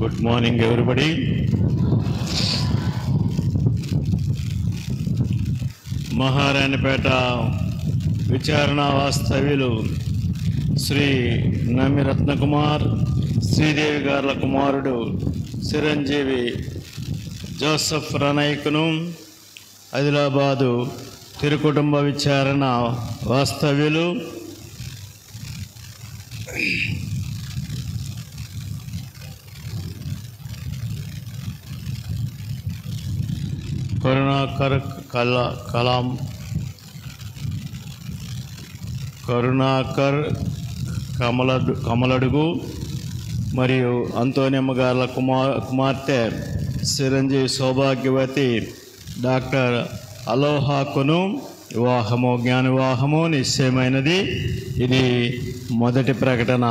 S5: Good morning, everybody. మహారాణిపేట విచారణ వాస్తవ్యులు శ్రీ నమ్మి రత్నకుమార్ శ్రీదేవి గారుల కుమారుడు చిరంజీవి జోసఫ్ రనైకును ఆదిలాబాదు తిరుకుటుంబ విచారణ వాస్తవ్యులు కరుణాకర్ కమలడుగు మరియు అంతోనియమ్మ గారుల కుమార్తె చిరంజీవి సౌభాగ్యవతి డాక్టర్ అలోహాకును జ్ఞాన వివాహము నిశ్చయమైనది. ఇది మొదటి ప్రకటన.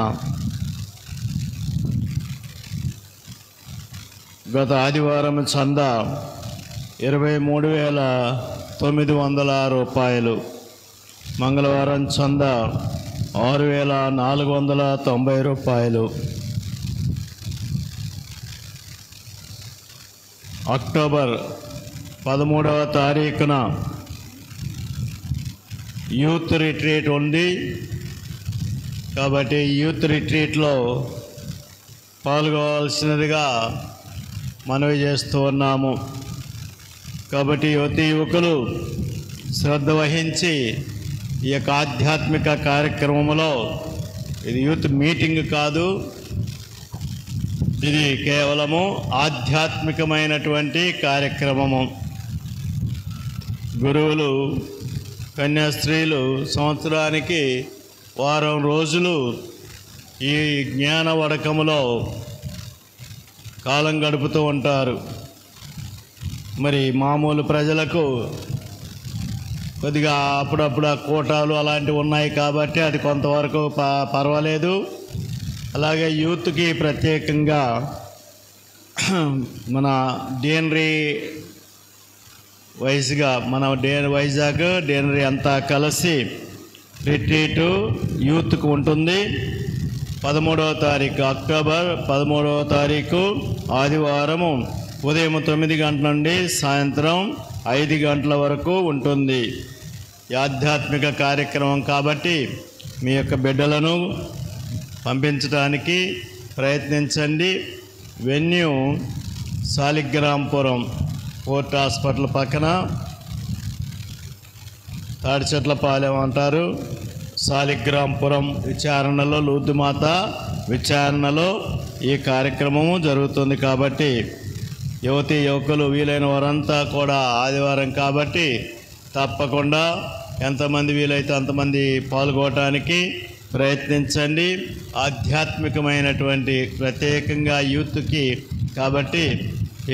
S5: గత ఆదివారం చందా 23,906 రూపాయలు. మంగళవారం చందా 6,490 రూపాయలు. అక్టోబర్ 13వ తారీఖున యూత్ రిట్రీట్ ఉంది కాబట్టి యూత్ రిట్రీట్లో పాల్గొవాల్సినదిగా మనవి చేస్తూ ఉన్నాము. కాబట్టి యువకులు శ్రద్ధ వహించి ఈ యొక్క ఆధ్యాత్మిక కార్యక్రమంలో, ఇది యూత్ మీటింగ్ కాదు, ఇది కేవలము ఆధ్యాత్మికమైనటువంటి కార్యక్రమము. గురువులు కన్యాస్త్రీలు సంవత్సరానికి వారం రోజులు ఈ జ్ఞాన వడకములో కాలం గడుపుతూ ఉంటారు. మరి మామూలు ప్రజలకు కొద్దిగా అప్పుడప్పుడు ఆ కోటాలు అలాంటివి ఉన్నాయి కాబట్టి అది కొంతవరకు పర్వాలేదు. అలాగే యూత్కి ప్రత్యేకంగా మన డీనరీ వైజ్గా మన వైజాగ్ డీనరీ అంతా కలిసి రిట్రీటు యూత్కు ఉంటుంది. 13వ తారీఖు అక్టోబర్ 13వ తారీఖు ఆదివారము ఉదయం 9 గంటల నుండి సాయంత్రం 5 గంటల వరకు ఉంటుంది. ఈ ఆధ్యాత్మిక కార్యక్రమం కాబట్టి మీ యొక్క బిడ్డలను పంపించడానికి ప్రయత్నించండి. వెన్యూ సాలిగ్రాంపురం పోర్ట్ హాస్పిటల్ పక్కన తాడిచెట్లపాలెం అంటారు. సాలిగ్రాంపురం విచారణలో లూర్దుమాత విచారణలో ఈ కార్యక్రమము జరుగుతుంది. కాబట్టి యువతీ యువకులు వీలైన వారంతా కూడా ఆదివారం కాబట్టి తప్పకుండా ఎంతమంది వీలైతే అంతమంది పాల్గొనడానికి ప్రయత్నించండి. ఆధ్యాత్మికమైనటువంటి ప్రత్యేకంగా యూత్కి కాబట్టి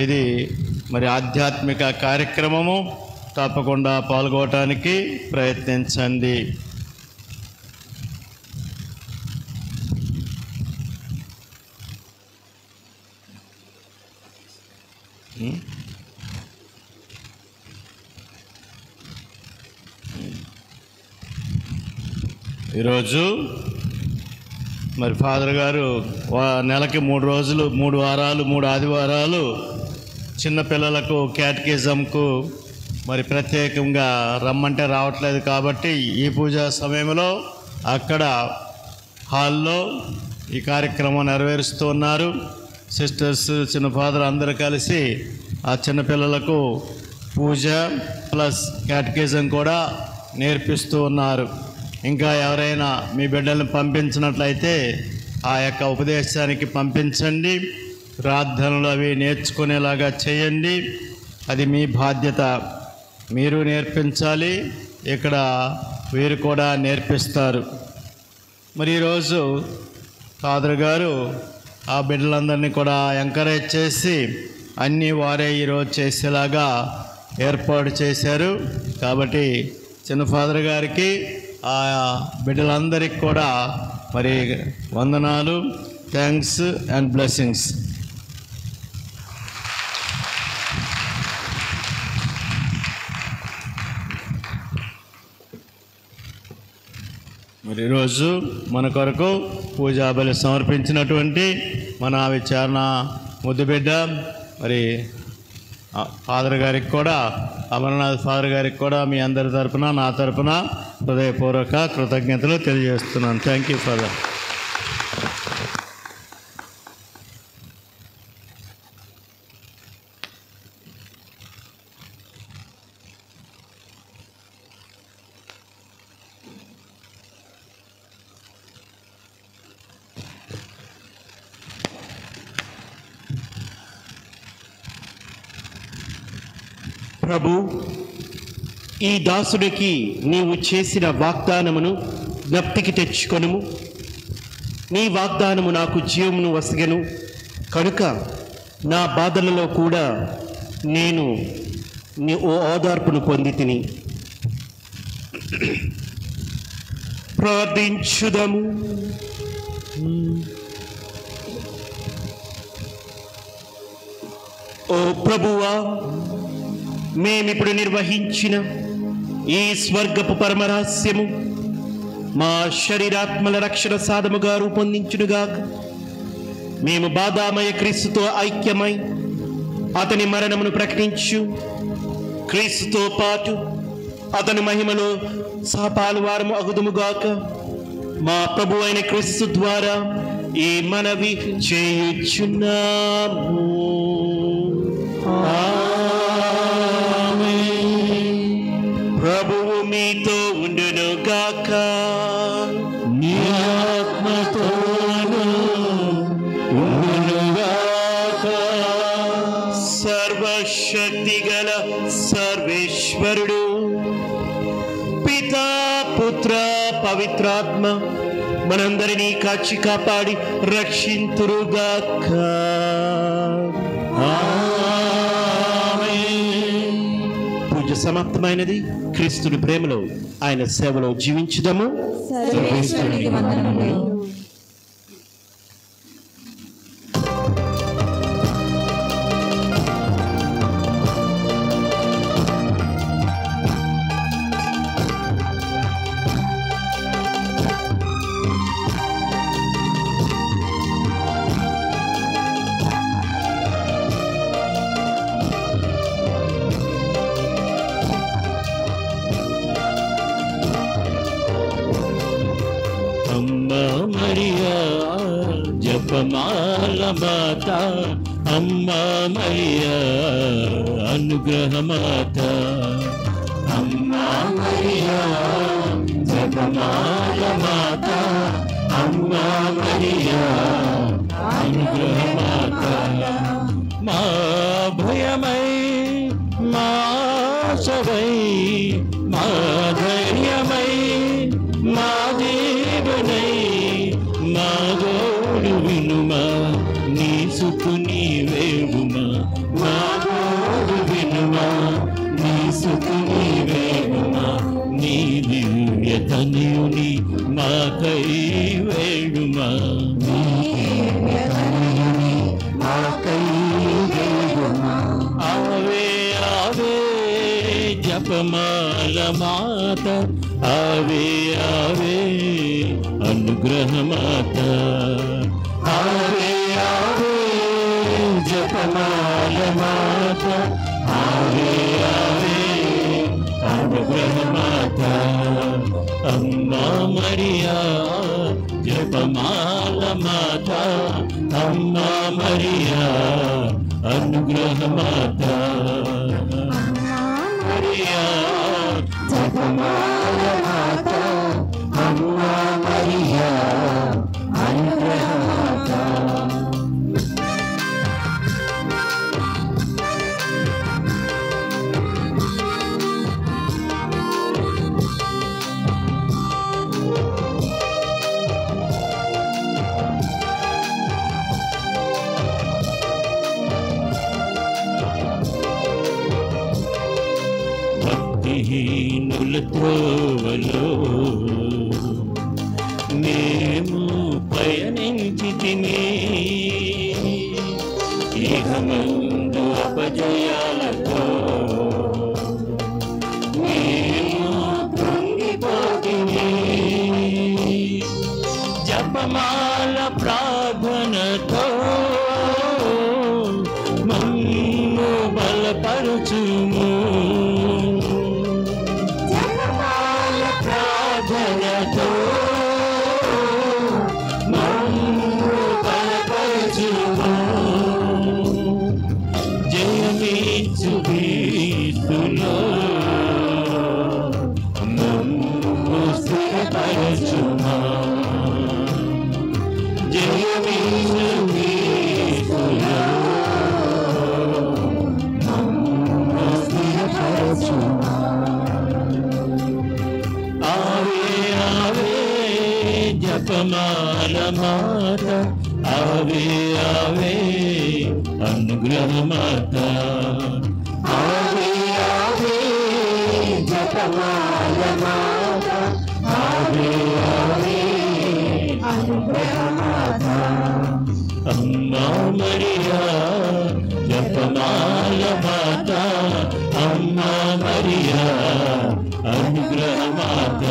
S5: ఇది మరి ఆధ్యాత్మిక కార్యక్రమము. తప్పకుండా పాల్గొనడానికి ప్రయత్నించండి. ఈరోజు మరి ఫాదర్ గారు నెలకి 3 రోజులు 3 వారాలు 3 ఆదివారాలు చిన్నపిల్లలకు క్యాటకిజంకు మరి ప్రత్యేకంగా రమ్మంటే రావట్లేదు. కాబట్టి ఈ పూజా సమయంలో అక్కడ హాల్లో ఈ కార్యక్రమం నెరవేరుస్తూ ఉన్నారు. సిస్టర్స్ చిన్న ఫాదర్ అందరూ కలిసి ఆ చిన్నపిల్లలకు పూజ ప్లస్ క్యాటకిజం కూడా నేర్పిస్తూ ఉన్నారు. ఇంకా ఎవరైనా మీ బిడ్డల్ని పంపించినట్లయితే ఆ యొక్క ఉపదేశానికి పంపించండి. ప్రార్థనలు అవి నేర్చుకునేలాగా చేయండి. అది మీ బాధ్యత. మీరు నేర్పించాలి, ఇక్కడ వీరు కూడా నేర్పిస్తారు. మరి ఈరోజు ఫాదర్ గారు ఆ బిడ్డలందరినీ కూడా ఎంకరేజ్ చేసి అన్నీ వారే ఈరోజు చేసేలాగా ఏర్పాటు చేశారు. కాబట్టి చిన్న ఫాదర్ గారికి ఆ బిడ్డలందరికీ కూడా మరి వందనాలు, థ్యాంక్స్ అండ్ బ్లెస్సింగ్స్. మరి ఈరోజు మన కొరకు పూజా బలి సమర్పించినటువంటి మన విచారణ ముద్దుబిడ్డ మరి ఫాదర్ గారికి కూడా, అమరనాథ్ ఫాదర్ గారికి కూడా మీ అందరి తరపున నా తరపున హృదయపూర్వక కృతజ్ఞతలు తెలియజేస్తున్నాను. Thank you father.
S3: ప్రభు, ఈ దాసుడికి నీవు చేసిన వాగ్దానమును జ్ఞప్తికి తెచ్చుకొనుము. నీ వాగ్దానము నాకు జీవమును వసగెను కనుక నా బాధలలో కూడా నేను నీ ఓదార్పును పొంది తిని. ప్రార్థించుదము. ఓ ప్రభువా, మేమిప్పుడు నిర్వహించిన ఈ స్వర్గపు పరమరహస్యము మా శరీరాత్మల రక్షణ సాధముగా రూపొందించునుగాక. మేము బాధామయ క్రీస్తుతో ఐక్యమై అతని మరణమును ప్రకటించు, క్రీస్తుతో పాటు అతని మహిమలో సహపాలు వారము అగుదుముగాక. మా ప్రభు అయిన క్రీస్తు ద్వారా ఈ మనవి చేయుచున్నాము. ప్రభువు మీతో ఉండును గాక. నీ ఆత్మతోను ఉండును గాక. సర్వశక్తి గల సర్వేశ్వరుడు పితా పుత్ర పవిత్రాత్మ మనందరినీ కాచి కాపాడి రక్షింతురుగాక. పూజ సమాప్తమైనది. క్రీస్తుని ప్రేమలో ఆయన సేవలో జీవించుదాము.
S1: సర్వేశ్వరునికి వందనములు.
S10: మరియా జపమాల మాత అమ్మా మరియా అనుగ్రహ మాత అమ్మా మరియా జపమాల మాత అమ్మా మరియా అనుగ్రహ మాత మా భయమై మా ఆశవై మా ధైర్యమై మా దేవునై మా గోడు వినుమా నీ సుతు నీవేవుమా మా గోడు వినుమా నీ సుతు నీవేవుమా నీ దివ్య తనయుని మాకై వేడుమా ఆవే ఆవే జపమాల మాత ఆవే ఆవే అనుగ్రహ మాత ఆవే ఆవే జపమాల మాత ఆవే ఆవే అనుగ్రహ మాత అమ్మా మరియా జపమాల మాత అమ్మా మరియా అనుగ్రహ మాత మరియా జపమాల మాత అమ్మా మరియా అనుగ్రహ మాత భక్తిహీనుల త్రోవలో మేము పయనించితిమి ఇహమందు అపజయాలతో మేము కృంగిపోతిమి జపమాల ప్రార్థనతో మమ్ము బలపరచుము జపమాల ప్రార్థనతో మమ్ము బలపరచుము జయమిచ్చు క్రీస్తులో మమ్ము స్థిరపరచుమా జయమిచ్చు క్రీస్తులో ఆవే ఆవే జపమాల మాత ఆవే ఆవే అనుగ్రహ మాత ఆవే ఆవే జపమాల మాత ఆవే ఆవే అనుగ్రహ మాత అమ్మా మరియా జపమాల మాత అమ్మా మరియా అనుగ్రహ మాత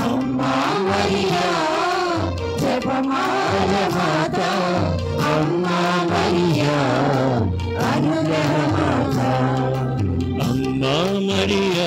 S10: అమ్మా మరియా జపమాల మాత అమ్మా మరియా అనుగ్రహ మాత అమ్మా మరియా